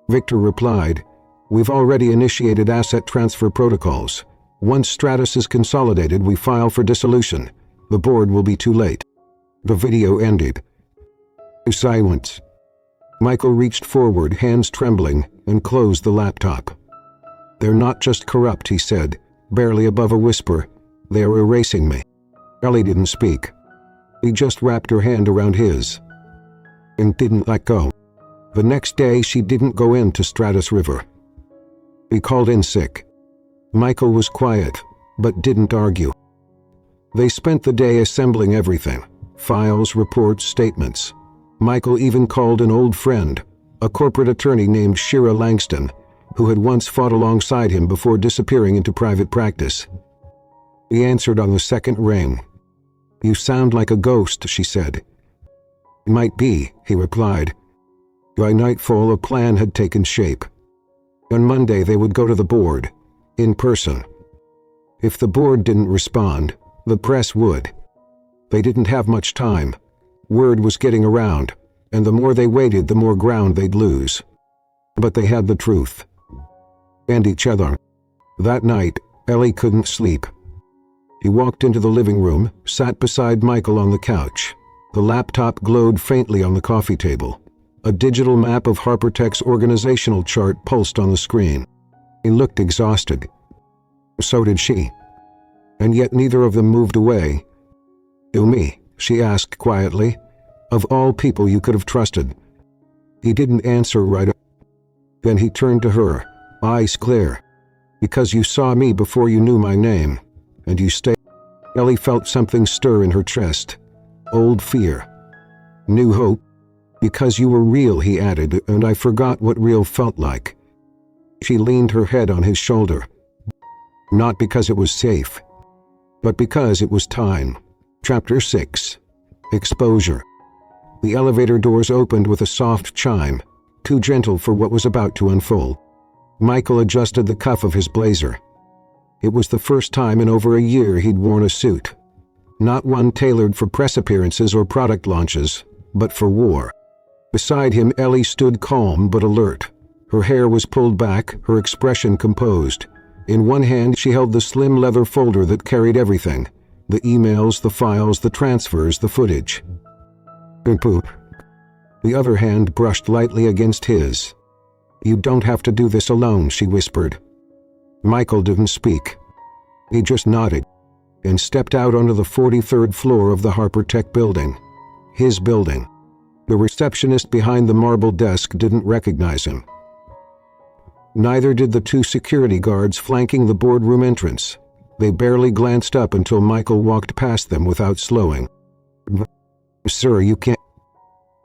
Victor replied, "We've already initiated asset transfer protocols. Once Stratus is consolidated, we file for dissolution. The board will be too late." The video ended. Silence. Michael reached forward, hands trembling, and closed the laptop. "They're not just corrupt," he said, barely above a whisper. "They're erasing me." Ellie didn't speak. He just wrapped her hand around his and didn't let go. The next day, she didn't go into Stratus River. He called in sick. Michael was quiet, but didn't argue. They spent the day assembling everything: files, reports, statements. Michael even called an old friend, a corporate attorney named Shira Langston, who had once fought alongside him before disappearing into private practice. He answered on the second ring. "You sound like a ghost," she said. "Might be," he replied. By nightfall, a plan had taken shape. On Monday, they would go to the board, in person. If the board didn't respond, the press would. They didn't have much time. Word was getting around. and the more they waited, the more ground they'd lose. But they had the truth. And each other. That night, Ellie couldn't sleep. He walked into the living room, sat beside Michael on the couch. The laptop glowed faintly on the coffee table. A digital map of Harpertech's organizational chart pulsed on the screen. He looked exhausted. So did she. And yet neither of them moved away. "You me?" she asked quietly. "Of all people you could have trusted." He didn't answer right away. Then he turned to her, eyes clear. "Because you saw me before you knew my name. And you stayed." Ellie felt something stir in her chest. Old fear. New hope. "Because you were real," he added, "and I forgot what real felt like." She leaned her head on his shoulder. Not because it was safe, but because it was time. Chapter 6. Exposure. The elevator doors opened with a soft chime, too gentle for what was about to unfold. Michael adjusted the cuff of his blazer. It was the first time in over a year he'd worn a suit. Not one tailored for press appearances or product launches, but for war. Beside him, Ellie stood calm but alert. Her hair was pulled back, her expression composed. In one hand, she held the slim leather folder that carried everything: the emails, the files, the transfers, the footage. Poop. The other hand brushed lightly against his. "You don't have to do this alone," she whispered. Michael didn't speak. He just nodded and stepped out onto the 43rd floor of the Harpertech building. His building. The receptionist behind the marble desk didn't recognize him. Neither did the two security guards flanking the boardroom entrance. They barely glanced up until Michael walked past them without slowing. "Sir, you can't."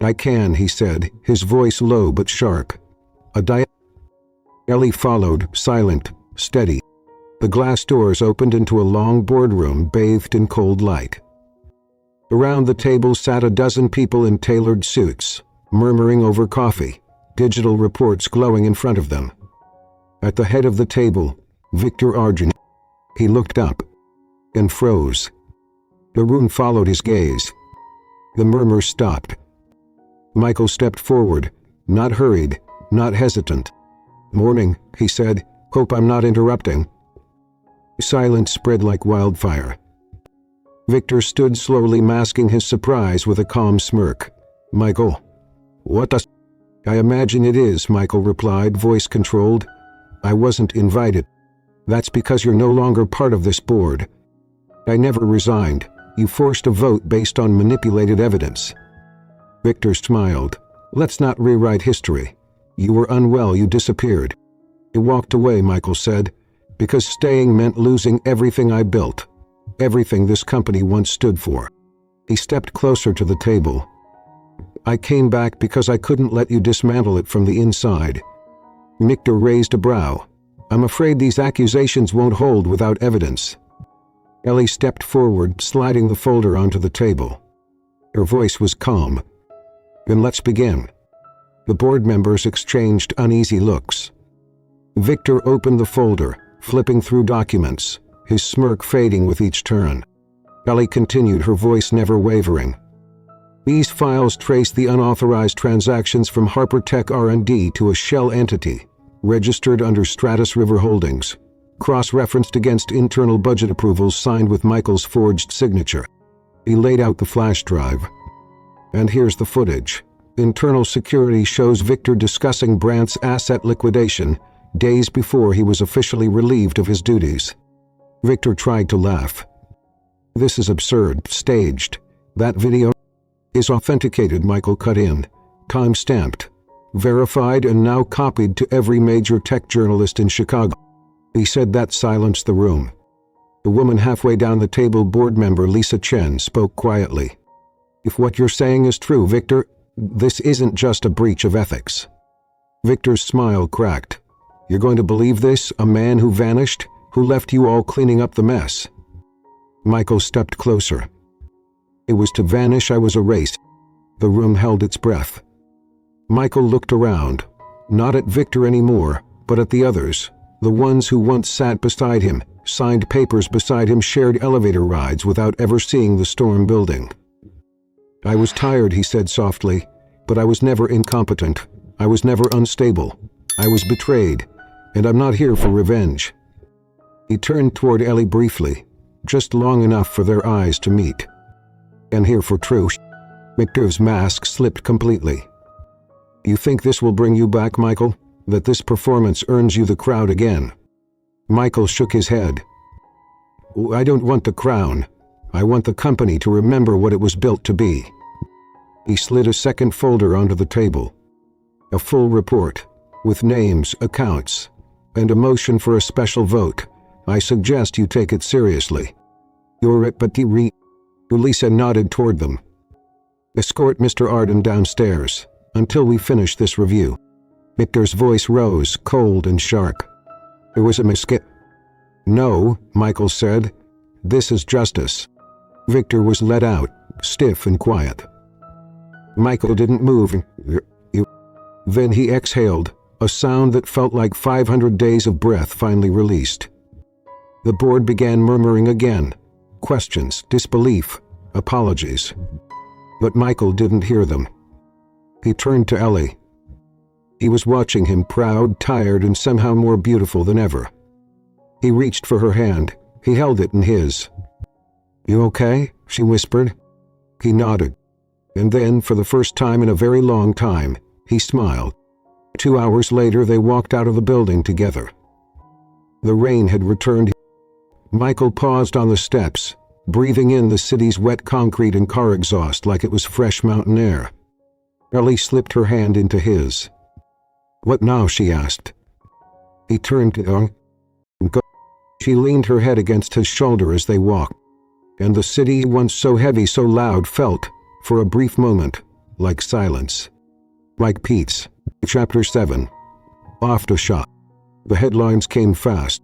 "I can," he said, his voice low but sharp. Ellie followed, silent, steady. The glass doors opened into a long boardroom bathed in cold light. Around the table sat a dozen people in tailored suits, murmuring over coffee, digital reports glowing in front of them. At the head of the table, Victor Arjun. He looked up and froze. The room followed his gaze. The murmurs stopped. Michael stepped forward, not hurried, not hesitant. "Morning," he said. "Hope I'm not interrupting." Silence spread like wildfire. Victor stood slowly, masking his surprise with a calm smirk. "Michael, what the—" "I imagine it is," Michael replied, voice controlled. "I wasn't invited." "That's because you're no longer part of this board." "I never resigned. You forced a vote based on manipulated evidence." Victor smiled. "Let's not rewrite history. You were unwell, you disappeared." He walked away, Michael said, "because staying meant losing everything I built, everything this company once stood for." He stepped closer to the table. "I came back because I couldn't let you dismantle it from the inside." Victor raised a brow. "I'm afraid these accusations won't hold without evidence." Ellie stepped forward, sliding the folder onto the table. Her voice was calm. "Then let's begin." The board members exchanged uneasy looks. Victor opened the folder, flipping through documents, his smirk fading with each turn. Ellie continued, her voice never wavering. "These files trace the unauthorized transactions from Harpertech R&D to a shell entity, registered under Stratus River Holdings, cross-referenced against internal budget approvals signed with Michael's forged signature." He laid out the flash drive. "And here's the footage. Internal security shows Victor discussing Brandt's asset liquidation days before he was officially relieved of his duties." Victor tried to laugh. "This is absurd, staged. That video is authenticated," Michael cut in. "Time-stamped, verified, and now copied to every major tech journalist in Chicago." He said that silenced the room. The woman halfway down the table, board member Lisa Chen, spoke quietly. "If what you're saying is true, Victor, this isn't just a breach of ethics." Victor's smile cracked. "You're going to believe this? A man who vanished, who left you all cleaning up the mess?" Michael stepped closer. "It was to vanish I was erased." The room held its breath. Michael looked around, not at Victor anymore, but at the others, the ones who once sat beside him, signed papers beside him, shared elevator rides without ever seeing the storm building. "I was tired," he said softly, But I was never incompetent. I was never unstable. I was betrayed, and I'm not here for revenge." He turned toward Ellie briefly, just long enough for their eyes to meet. "And here for truth." Victor's mask slipped completely. "You think this will bring you back, Michael? That this performance earns you the crowd again?" Michael shook his head. "I don't want the crown. I want the company to remember what it was built to be." He slid a second folder onto the table. A full report, with names, accounts, and a motion for a special vote. "I suggest you take it seriously." "You're at Petit. Lisa nodded toward them. "Escort Mr. Arden downstairs, until we finish this review." Victor's voice rose, cold and sharp. "There was a mistake." "No," Michael said. "This is justice." Victor was let out, stiff and quiet. Michael didn't move. Then he exhaled, a sound that felt like 500 days of breath finally released. The board began murmuring again. Questions, disbelief, apologies. But Michael didn't hear them. He turned to Ellie. He was watching him, proud, tired, and somehow more beautiful than ever. He reached for her hand. He held it in his. "You okay?" she whispered. He nodded. And then, for the first time in a very long time, he smiled. 2 hours later, they walked out of the building together. The rain had returned. Michael paused on the steps, breathing in the city's wet concrete and car exhaust like it was fresh mountain air. Ellie slipped her hand into his. "What now?" she asked. He turned to her. She leaned her head against his shoulder as they walked, and the city, once so heavy, so loud, felt, for a brief moment, like silence. Like Pete's. Chapter 7. Aftershock. The headlines came fast.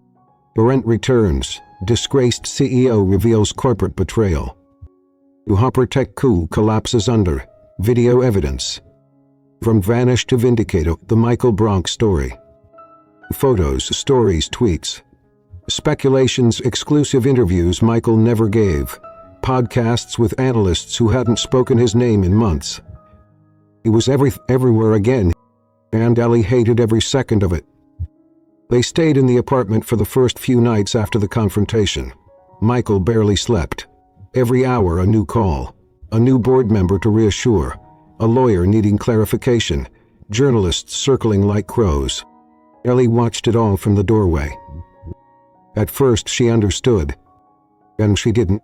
Brandt returns. Disgraced CEO reveals corporate betrayal. Hopper Tech coup collapses under. Video evidence. From vanished to vindicated, the Michael Brandt story. Photos, stories, tweets. Speculations, exclusive interviews Michael never gave. Podcasts with analysts who hadn't spoken his name in months. He was everywhere again, and Ellie hated every second of it. They stayed in the apartment for the first few nights after the confrontation. Michael barely slept. Every hour a new call, a new board member to reassure, a lawyer needing clarification, journalists circling like crows. Ellie watched it all from the doorway. At first she understood, and she didn't.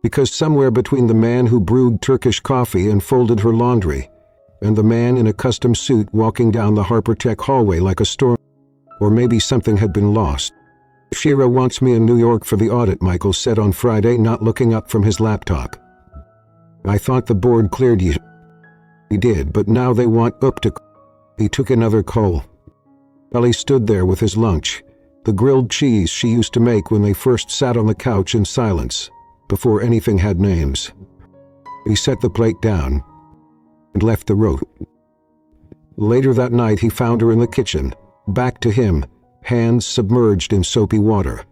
Because somewhere between the man who brewed Turkish coffee and folded her laundry, and the man in a custom suit walking down the Harper Tech hallway like a storm, or maybe something had been lost. "Shira wants me in New York for the audit," Michael said on Friday, not looking up from his laptop. "I thought the board cleared you." He did, but now they want up to... He took another coal. Ellie stood there with his lunch, the grilled cheese she used to make when they first sat on the couch in silence, before anything had names. He set the plate down and left the room. Later that night he found her in the kitchen, back to him, hands submerged in soapy water.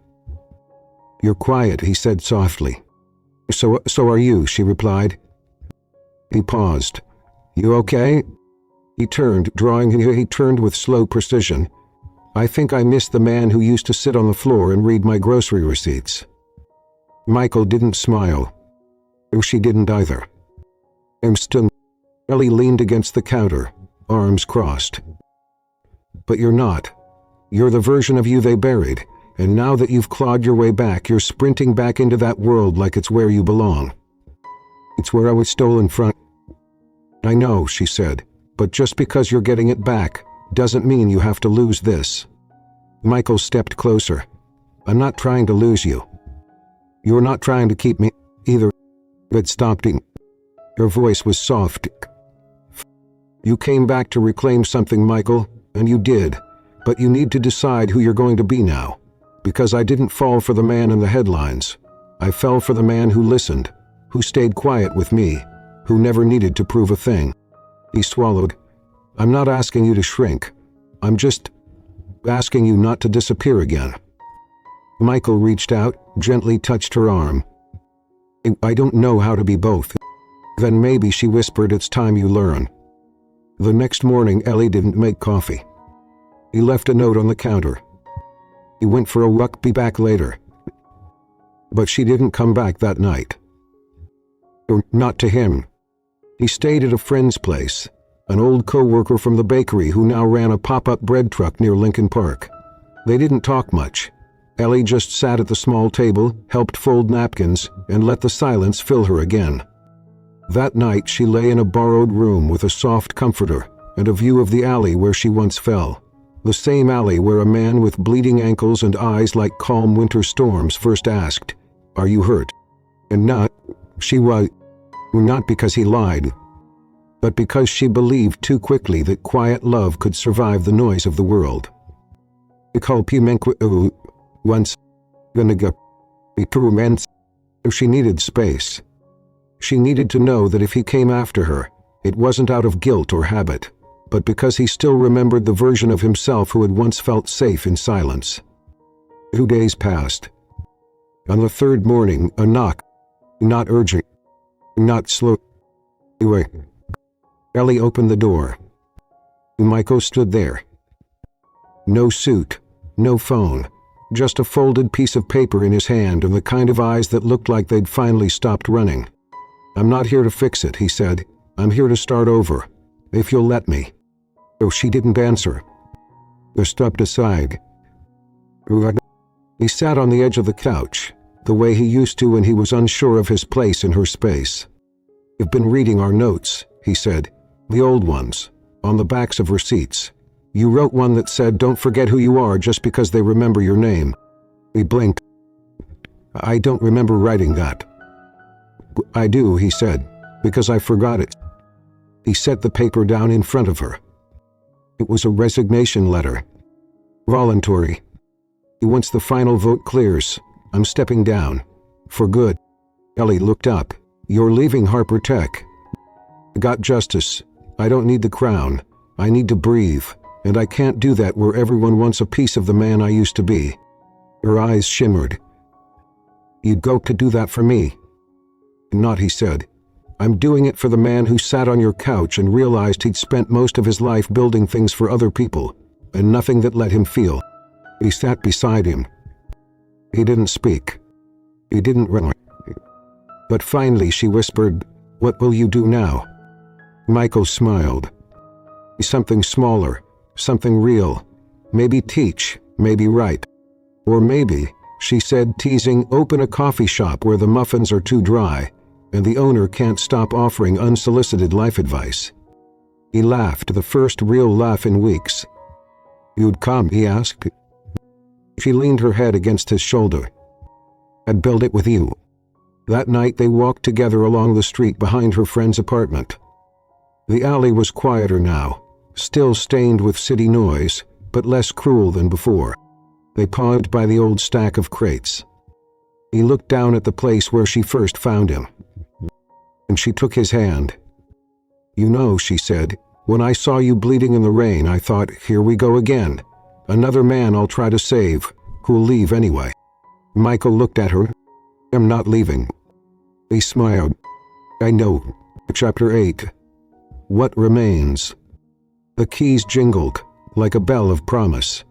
"You're quiet," he said softly. So are you," she replied. He paused. "You okay?" He turned with slow precision. "I think I miss the man who used to sit on the floor and read my grocery receipts." Michael didn't smile. She didn't either. "I'm still..." Ellie leaned against the counter, arms crossed. "But you're not. You're the version of you they buried, and now that you've clawed your way back, you're sprinting back into that world like it's where you belong." "It's where I was stolen from." "I know," she said, "but just because you're getting it back doesn't mean you have to lose this." Michael stepped closer. "I'm not trying to lose you. You're not trying to keep me either." But stopped him. Her voice was soft. "You came back to reclaim something, Michael, and you did, but you need to decide who you're going to be now. Because I didn't fall for the man in the headlines. I fell for the man who listened, who stayed quiet with me, who never needed to prove a thing." He swallowed. "I'm not asking you to shrink. I'm just asking you not to disappear again." Michael reached out, gently touched her arm. "I don't know how to be both." "Then maybe," she whispered, "it's time you learn." The next morning, Ellie didn't make coffee. He left a note on the counter. He went for a walk, be back later. But she didn't come back that night. Or not to him. He stayed at a friend's place, an old co-worker from the bakery who now ran a pop-up bread truck near Lincoln Park. They didn't talk much. Ellie just sat at the small table, helped fold napkins, and let the silence fill her again. That night she lay in a borrowed room with a soft comforter and a view of the alley where she once fell. The same alley where a man with bleeding ankles and eyes like calm winter storms first asked, "Are you hurt?" And not, she was, not because he lied, but because she believed too quickly that quiet love could survive the noise of the world. Once, she needed space. She needed to know that if he came after her, it wasn't out of guilt or habit, but because he still remembered the version of himself who had once felt safe in silence. 2 days passed. On the third morning, a knock. Not urgent. Not slow. Anyway, Ellie opened the door. Michael stood there. No suit, no phone, just a folded piece of paper in his hand and the kind of eyes that looked like they'd finally stopped running. "I'm not here to fix it," he said. "I'm here to start over, if you'll let me." Oh, she didn't answer. They stepped aside. He sat on the edge of the couch, the way he used to when he was unsure of his place in her space. "You've been reading our notes," he said. "The old ones, on the backs of receipts. You wrote one that said, 'Don't forget who you are just because they remember your name.'" He blinked. "I don't remember writing that." "I do," he said, "because I forgot it." He set the paper down in front of her. It was a resignation letter. Voluntary. "Once the final vote clears, I'm stepping down. For good." Ellie looked up. "You're leaving Harper Tech." "Got justice. I don't need the crown. I need to breathe, and I can't do that where everyone wants a piece of the man I used to be." Her eyes shimmered. "You'd go to do that for me." "Not," he said. "I'm doing it for the man who sat on your couch and realized he'd spent most of his life building things for other people, and nothing that let him feel." He sat beside him. He didn't speak. He didn't run. But finally she whispered, "What will you do now?" Michael smiled. "Something smaller, something real. Maybe teach, maybe write. Or maybe," she said, teasing, "open a coffee shop where the muffins are too dry, and the owner can't stop offering unsolicited life advice." He laughed, the first real laugh in weeks. "You'd come?" he asked. She leaned her head against his shoulder. "I'd build it with you." That night they walked together along the street behind her friend's apartment. The alley was quieter now, still stained with city noise, but less cruel than before. They paused by the old stack of crates. He looked down at the place where she first found him. And she took his hand. "You know," she said, "when I saw you bleeding in the rain, I thought, here we go again. Another man I'll try to save, who'll leave anyway." Michael looked at her. "I'm not leaving." He smiled. "I know." Chapter 8. What Remains. The keys jingled, like a bell of promise.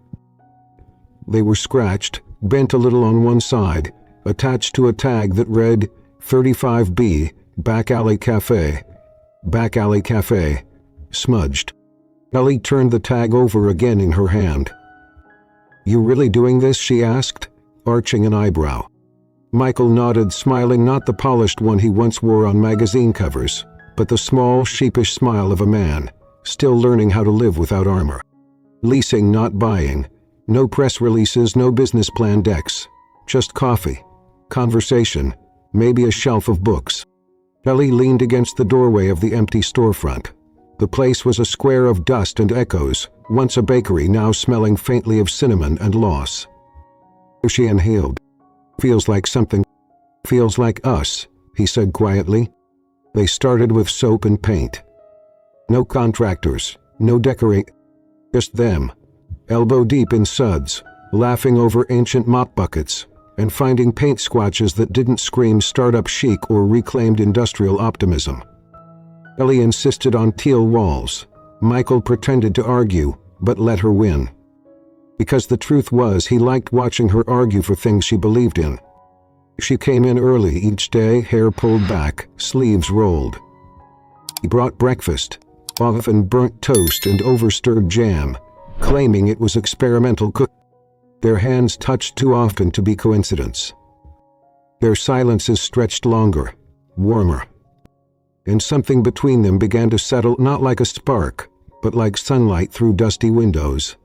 They were scratched, bent a little on one side, attached to a tag that read, 35B, Back Alley Cafe. Back Alley Cafe. Smudged. Ellie turned the tag over again in her hand. "You really doing this?" she asked, arching an eyebrow. Michael nodded, smiling, not the polished one he once wore on magazine covers, but the small, sheepish smile of a man, still learning how to live without armor. Leasing, not buying. No press releases, no business plan decks. Just coffee, conversation, maybe a shelf of books. Ellie leaned against the doorway of the empty storefront. The place was a square of dust and echoes, once a bakery, now smelling faintly of cinnamon and loss. She inhaled. "Feels like something. Feels like us," he said quietly. They started with soap and paint. No contractors, no decorate, just them, elbow deep in suds, laughing over ancient mop buckets, and finding paint squatches that didn't scream startup chic or reclaimed industrial optimism. Ellie insisted on teal walls, Michael pretended to argue, but let her win. Because the truth was, he liked watching her argue for things she believed in. She came in early each day, hair pulled back, sleeves rolled. He brought breakfast, often burnt toast and overstirred jam, claiming it was experimental cooking. Their hands touched too often to be coincidence. Their silences stretched longer, warmer. And something between them began to settle, not like a spark, but like sunlight through dusty windows.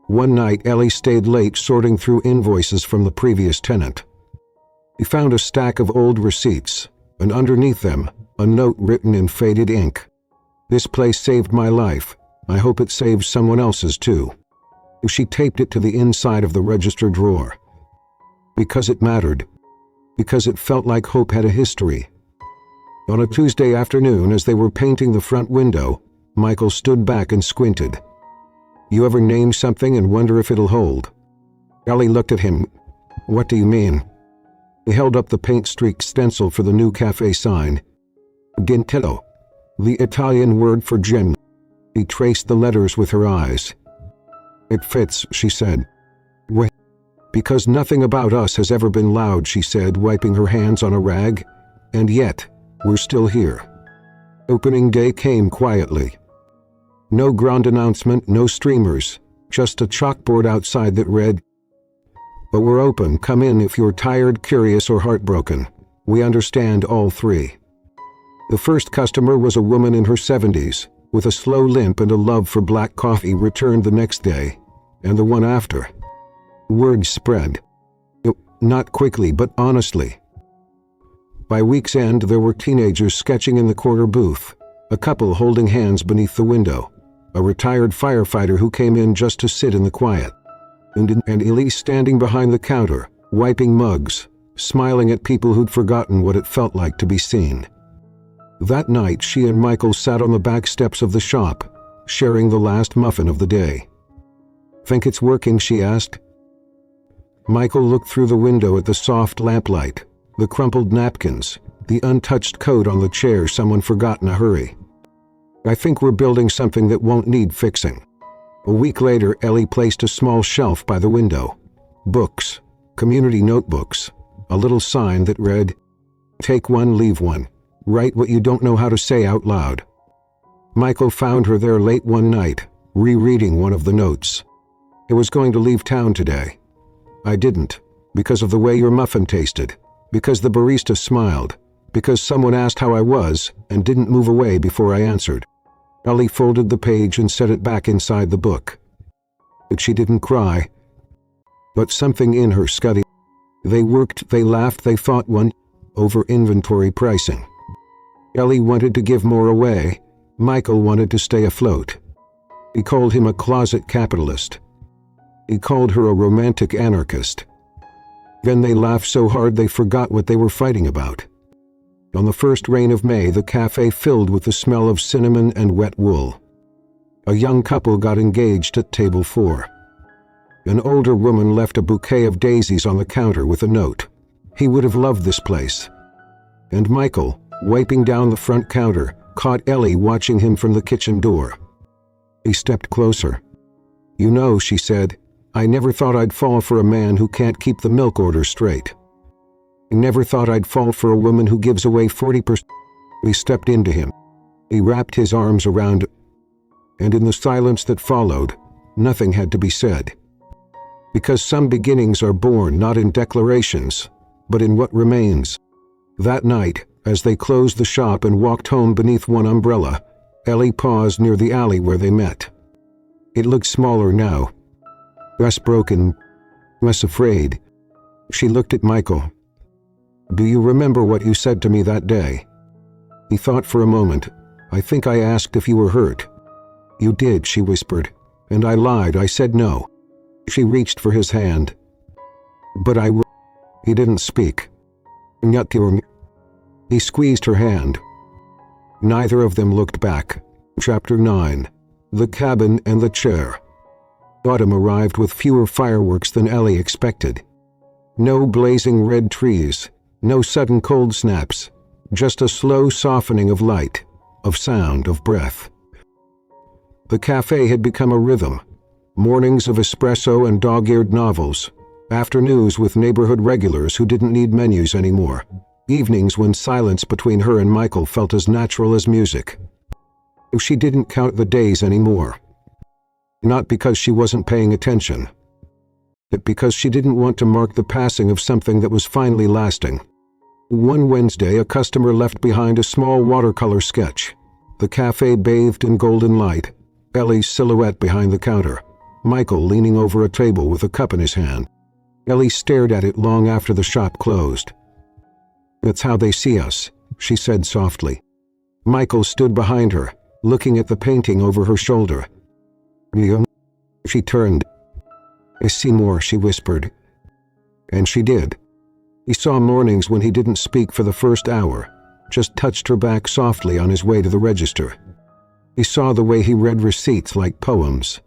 One night, Ellie stayed late sorting through invoices from the previous tenant. He found a stack of old receipts, and underneath them, a note written in faded ink. "This place saved my life. I hope it saves someone else's too." She taped it to the inside of the register drawer. Because it mattered. Because it felt like hope had a history. On a Tuesday afternoon, as they were painting the front window, Michael stood back and squinted. "You ever name something and wonder if it'll hold?" Ellie looked at him. "What do you mean?" He held up the paint-streaked stencil for the new cafe sign. "Gintello," the Italian word for gem. He traced the letters with her eyes. "It fits," she said. "Wait." "Because nothing about us has ever been loud," she said, wiping her hands on a rag. "And yet, we're still here." Opening day came quietly. No grand announcement, no streamers, just a chalkboard outside that read, "But we're open. Come in if you're tired, curious, or heartbroken. We understand all three." The first customer was a woman in her 70s, with a slow limp and a love for black coffee, returned the next day, and the one after. Word spread. Not quickly, but honestly. By week's end, there were teenagers sketching in the corner booth, a couple holding hands beneath the window, a retired firefighter who came in just to sit in the quiet, and Ellie standing behind the counter, wiping mugs, smiling at people who'd forgotten what it felt like to be seen. That night, she and Michael sat on the back steps of the shop, sharing the last muffin of the day. "Think it's working?" she asked. Michael looked through the window at the soft lamplight, the crumpled napkins, the untouched coat on the chair someone forgot in a hurry. "I think we're building something that won't need fixing." A week later, Ellie placed a small shelf by the window. Books, community notebooks, a little sign that read, "Take one, leave one. Write what you don't know how to say out loud." Michael found her there late one night, rereading one of the notes. "I was going to leave town today. I didn't, because of the way your muffin tasted, because the barista smiled, because someone asked how I was and didn't move away before I answered." Ellie folded the page and set it back inside the book. But she didn't cry. But something in her scudded. They worked, they laughed, they fought one over inventory pricing. Ellie wanted to give more away. Michael wanted to stay afloat. He called him a closet capitalist. He called her a romantic anarchist. Then they laughed so hard they forgot what they were fighting about. On the first rain of May, the cafe filled with the smell of cinnamon and wet wool. A young couple got engaged at table 4. An older woman left a bouquet of daisies on the counter with a note. He would have loved this place. And Michael, wiping down the front counter, caught Ellie watching him from the kitchen door. He stepped closer. "You know," she said, "I never thought I'd fall for a man who can't keep the milk order straight. I never thought I'd fall for a woman who gives away 40%. We stepped into him. He wrapped his arms around her, and in the silence that followed, nothing had to be said. Because some beginnings are born not in declarations, but in what remains. That night, as they closed the shop and walked home beneath one umbrella, Ellie paused near the alley where they met. It looked smaller now, less broken, less afraid. She looked at Michael. "Do you remember what you said to me that day?" He thought for a moment. "I think I asked if you were hurt." "You did," she whispered. "And I lied. I said no." She reached for his hand. "But I will." He didn't speak. He squeezed her hand. Neither of them looked back. Chapter 9. The Cabin and the Chair. Autumn arrived with fewer fireworks than Ellie expected. No blazing red trees, no sudden cold snaps, just a slow softening of light, of sound, of breath. The cafe had become a rhythm. Mornings of espresso and dog-eared novels. Afternoons with neighborhood regulars who didn't need menus anymore. Evenings when silence between her and Michael felt as natural as music. She didn't count the days anymore. Not because she wasn't paying attention, but because she didn't want to mark the passing of something that was finally lasting. One Wednesday, a customer left behind a small watercolor sketch. The cafe bathed in golden light, Ellie's silhouette behind the counter, Michael leaning over a table with a cup in his hand. Ellie stared at it long after the shop closed. "That's how they see us," she said softly. Michael stood behind her, looking at the painting over her shoulder. "You?" She turned. "I see more," she whispered. And she did. He saw mornings when he didn't speak for the first hour, just touched her back softly on his way to the register. He saw the way he read receipts like poems.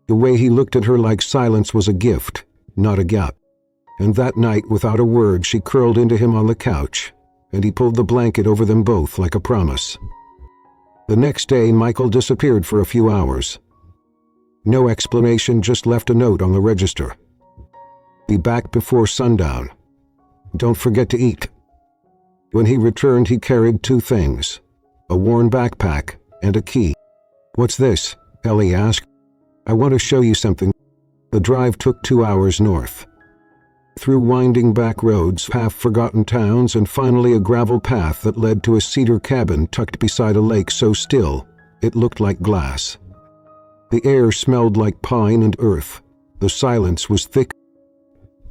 The way he looked at her like silence was a gift, not a gap. And that night, without a word, she curled into him on the couch, and he pulled the blanket over them both like a promise. The next day, Michael disappeared for a few hours. No explanation, just left a note on the register. "Be back before sundown. Don't forget to eat." When he returned, he carried two things, a worn backpack and a key. "What's this?" Ellie asked. "I want to show you something." The drive took 2 hours north. Through winding back roads, half-forgotten towns, and finally a gravel path that led to a cedar cabin tucked beside a lake so still, it looked like glass. The air smelled like pine and earth. The silence was thick.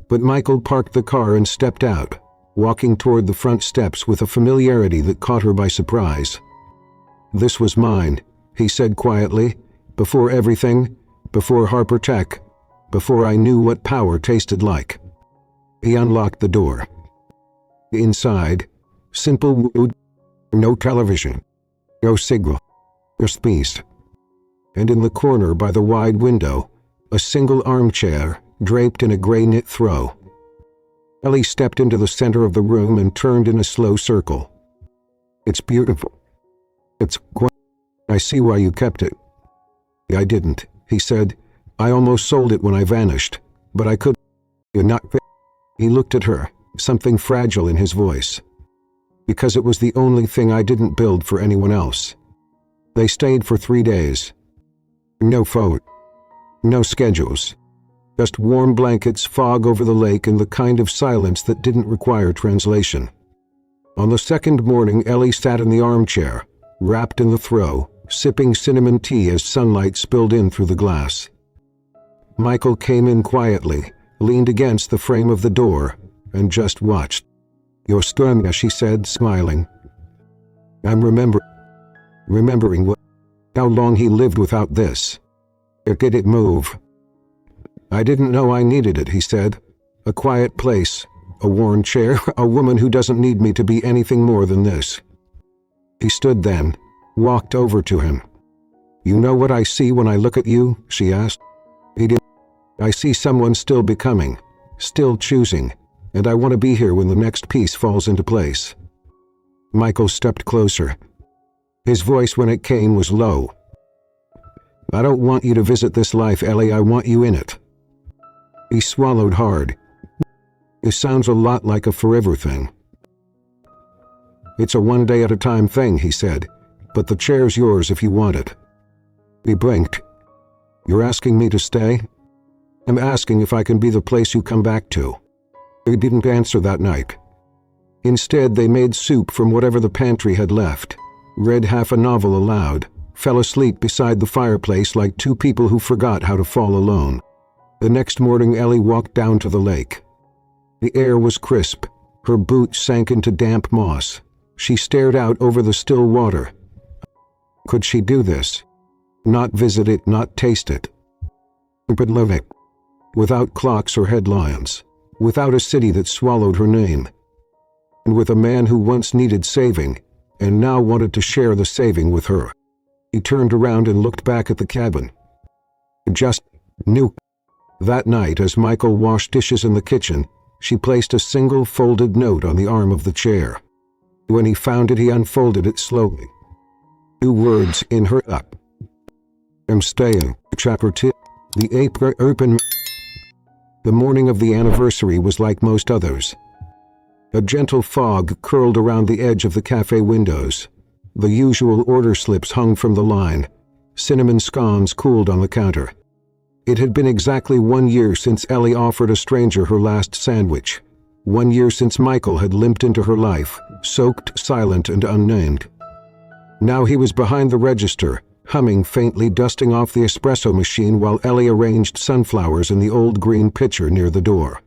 But Michael parked the car and stepped out, walking toward the front steps with a familiarity that caught her by surprise. "This was mine," he said quietly, "before everything, before Harper Tech, before I knew what power tasted like." He unlocked the door. Inside, simple wood, no television, no signal, just peace. And in the corner by the wide window, a single armchair draped in a gray knit throw. Ellie stepped into the center of the room and turned in a slow circle. "It's beautiful. It's quiet. I see why you kept it." "I didn't," he said. "I almost sold it when I vanished, but I couldn't." "You're not." He looked at her, something fragile in his voice. "Because it was the only thing I didn't build for anyone else." They stayed for 3 days. No phone, no schedules, just warm blankets, fog over the lake, and the kind of silence that didn't require translation. On the second morning, Ellie sat in the armchair, wrapped in the throw, sipping cinnamon tea as sunlight spilled in through the glass. Michael came in quietly, leaned against the frame of the door, and just watched. "You're strong," she said, smiling. "I'm remembering how long he lived without this. Did it move?" "I didn't know I needed it," he said. "A quiet place, a worn chair, a woman who doesn't need me to be anything more than this." He stood then, walked over to him. "You know what I see when I look at you?" she asked. He didn't. "I see someone still becoming, still choosing, and I want to be here when the next piece falls into place." Michael stepped closer. His voice, when it came, was low. "I don't want you to visit this life, Ellie. I want you in it." He swallowed hard. "This sounds a lot like a forever thing." "It's a one-day-at-a-time thing," he said, "but the chair's yours if you want it." He blinked. "You're asking me to stay?" "I'm asking if I can be the place you come back to." He didn't answer that night. Instead, they made soup from whatever the pantry had left, read half a novel aloud, fell asleep beside the fireplace like two people who forgot how to fall alone. The next morning, Ellie walked down to the lake. The air was crisp. Her boots sank into damp moss. She stared out over the still water. Could she do this? Not visit it, not taste it, but live it. Without clocks or headlines, without a city that swallowed her name, and with a man who once needed saving and now wanted to share the saving with her. He turned around and looked back at the cabin. Just knew. That night, as Michael washed dishes in the kitchen, she placed a single folded note on the arm of the chair. When he found it, he unfolded it slowly. 2 words in her up. I'm staying. Chapter 2. The Apron. The morning of the anniversary was like most others. A gentle fog curled around the edge of the cafe windows. The usual order slips hung from the line. Cinnamon scones cooled on the counter. It had been exactly 1 year since Ellie offered a stranger her last sandwich. 1 year since Michael had limped into her life, soaked, silent, and unnamed. Now he was behind the register, humming faintly, dusting off the espresso machine while Ellie arranged sunflowers in the old green pitcher near the door.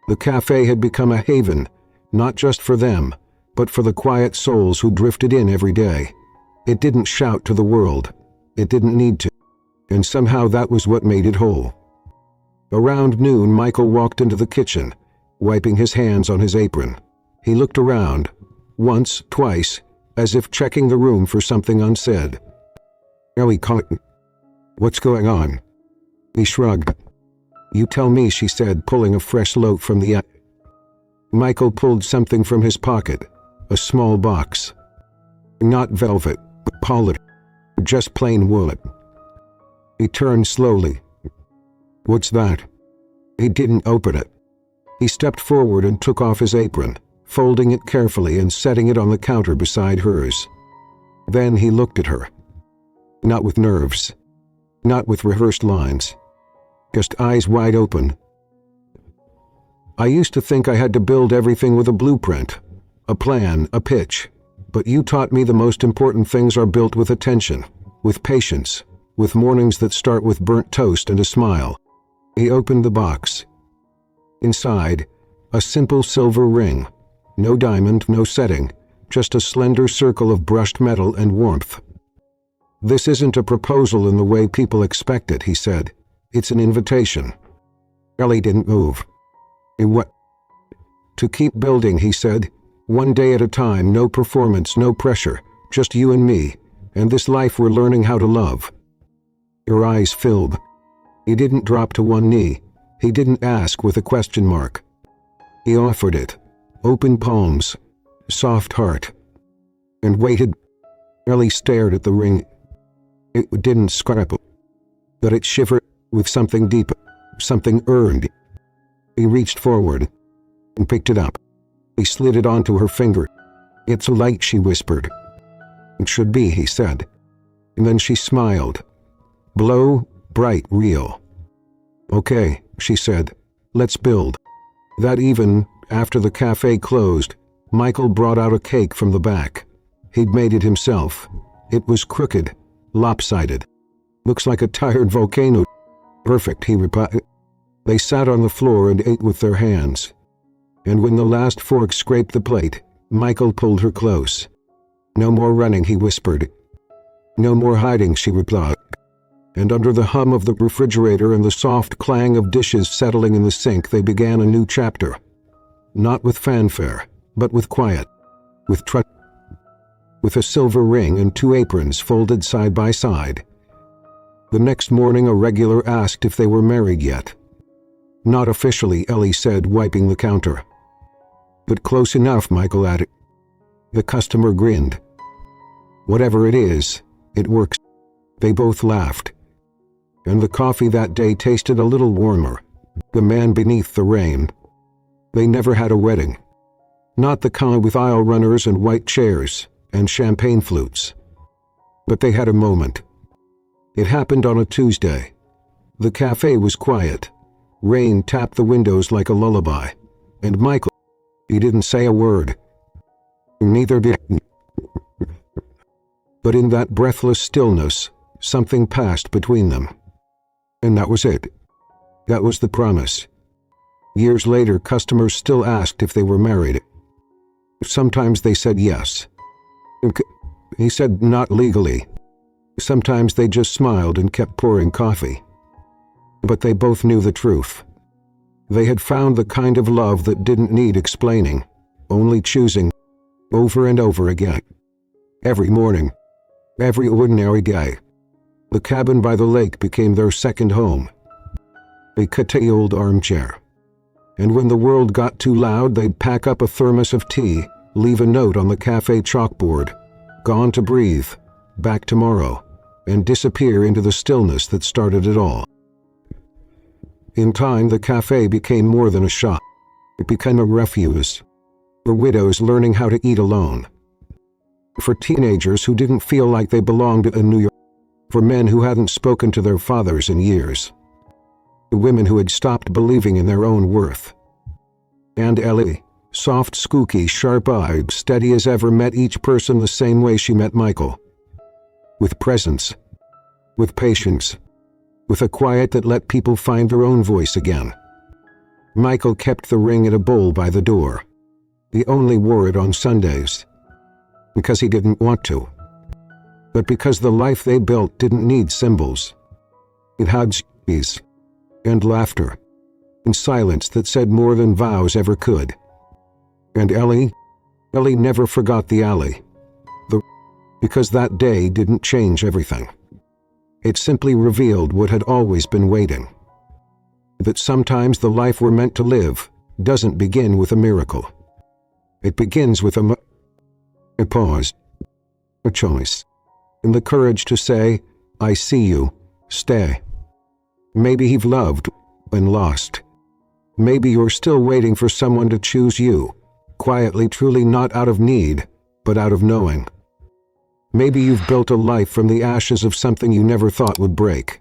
The cafe had become a haven, not just for them, but for the quiet souls who drifted in every day. It didn't shout to the world. It didn't need to. And somehow that was what made it whole. Around noon, Michael walked into the kitchen, wiping his hands on his apron. He looked around, once, twice, as if checking the room for something unsaid. Ellie caught me. What's going on? He shrugged. You tell me, she said, pulling a fresh loaf from the... Michael pulled something from his pocket, a small box. Not velvet, but polished, just plain wool. He turned slowly. What's that? He didn't open it. He stepped forward and took off his apron, folding it carefully and setting it on the counter beside hers. Then he looked at her. Not with nerves. Not with rehearsed lines. Just eyes wide open. I used to think I had to build everything with a blueprint, a plan, a pitch. But you taught me the most important things are built with attention, with patience, with mornings that start with burnt toast and a smile. He opened the box. Inside, a simple silver ring. No diamond, no setting, just a slender circle of brushed metal and warmth. This isn't a proposal in the way people expect it, he said. It's an invitation. Ellie didn't move. What? To keep building, he said. One day at a time, no performance, no pressure, just you and me, and this life we're learning how to love. Her eyes filled. He didn't drop to one knee. He didn't ask with a question mark. He offered it. Open palms, soft heart, and waited. Ellie stared at the ring. It didn't scrapple, but it shivered with something deep, something earned. He reached forward and picked it up. He slid it onto her finger. It's a light, she whispered. It should be, he said. And then she smiled. Blow, bright, real. Okay, she said. Let's build. That even, after the cafe closed, Michael brought out a cake from the back. He'd made it himself. It was crooked, lopsided. Looks like a tired volcano. Perfect, he replied. They sat on the floor and ate with their hands. And when the last fork scraped the plate, Michael pulled her close. No more running, he whispered. No more hiding, she replied. And under the hum of the refrigerator and the soft clang of dishes settling in the sink, they began a new chapter. Not with fanfare, but with quiet, with trust. With a silver ring and 2 aprons folded side by side. The next morning, a regular asked if they were married yet. Not officially, Ellie said, wiping the counter. But close enough, Michael added. The customer grinned. Whatever it is, it works. They both laughed. And the coffee that day tasted a little warmer. The man beneath the rain. They never had a wedding. Not the kind with aisle runners and white chairs and champagne flutes. But they had a moment. It happened on a Tuesday. The cafe was quiet. Rain tapped the windows like a lullaby. And Michael, he didn't say a word. Neither did he. But in that breathless stillness, something passed between them. And that was it. That was the promise. Years later, customers still asked if they were married. Sometimes they said yes. He said not legally. Sometimes they just smiled and kept pouring coffee. But they both knew the truth. They had found the kind of love that didn't need explaining, only choosing, over and over again. Every morning, every ordinary day. The cabin by the lake became their second home. A kitty old armchair. And when the world got too loud, they'd pack up a thermos of tea, leave a note on the cafe chalkboard. Gone to breathe. Back tomorrow. and disappear into the stillness that started it all. In time, the cafe became more than a shop. It became a refuge. For widows learning how to eat alone. For teenagers who didn't feel like they belonged in New York. For men who hadn't spoken to their fathers in years. The women who had stopped believing in their own worth. And Ellie, soft, skooky, sharp-eyed, steady as ever, met each person the same way she met Michael. With presence. With patience. With a quiet that let people find their own voice again. Michael kept the ring in a bowl by the door. He only wore it on Sundays. Because he didn't want to. But because the life they built didn't need symbols. It had peace. And laughter. And silence that said more than vows ever could. And Ellie never forgot the alley. Because that day didn't change everything. It simply revealed what had always been waiting. That sometimes the life we're meant to live doesn't begin with a miracle. It begins with a pause, a choice, and the courage to say, I see you, stay. Maybe you've loved and lost. Maybe you're still waiting for someone to choose you, quietly, truly, not out of need, but out of knowing. Maybe you've built a life from the ashes of something you never thought would break.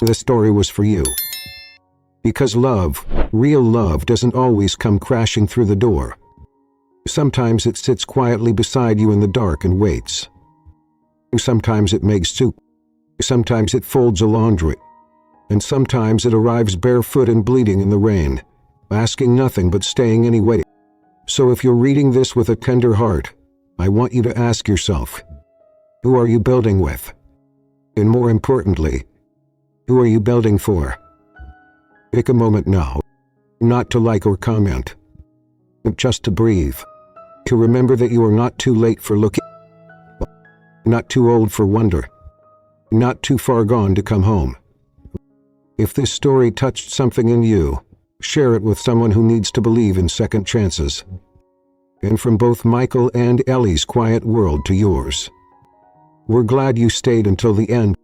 This story was for you. Because love, real love, doesn't always come crashing through the door. Sometimes it sits quietly beside you in the dark and waits. Sometimes it makes soup. Sometimes it folds a laundry. And sometimes it arrives barefoot and bleeding in the rain, asking nothing but staying anyway. So if you're reading this with a tender heart, I want you to ask yourself, who are you building with? And more importantly, who are you building for? Take a moment now, not to like or comment, but just to breathe, to remember that you are not too late for looking, not too old for wonder, not too far gone to come home. If this story touched something in you, share it with someone who needs to believe in second chances. And from both Michael and Ellie's quiet world to yours, we're glad you stayed until the end.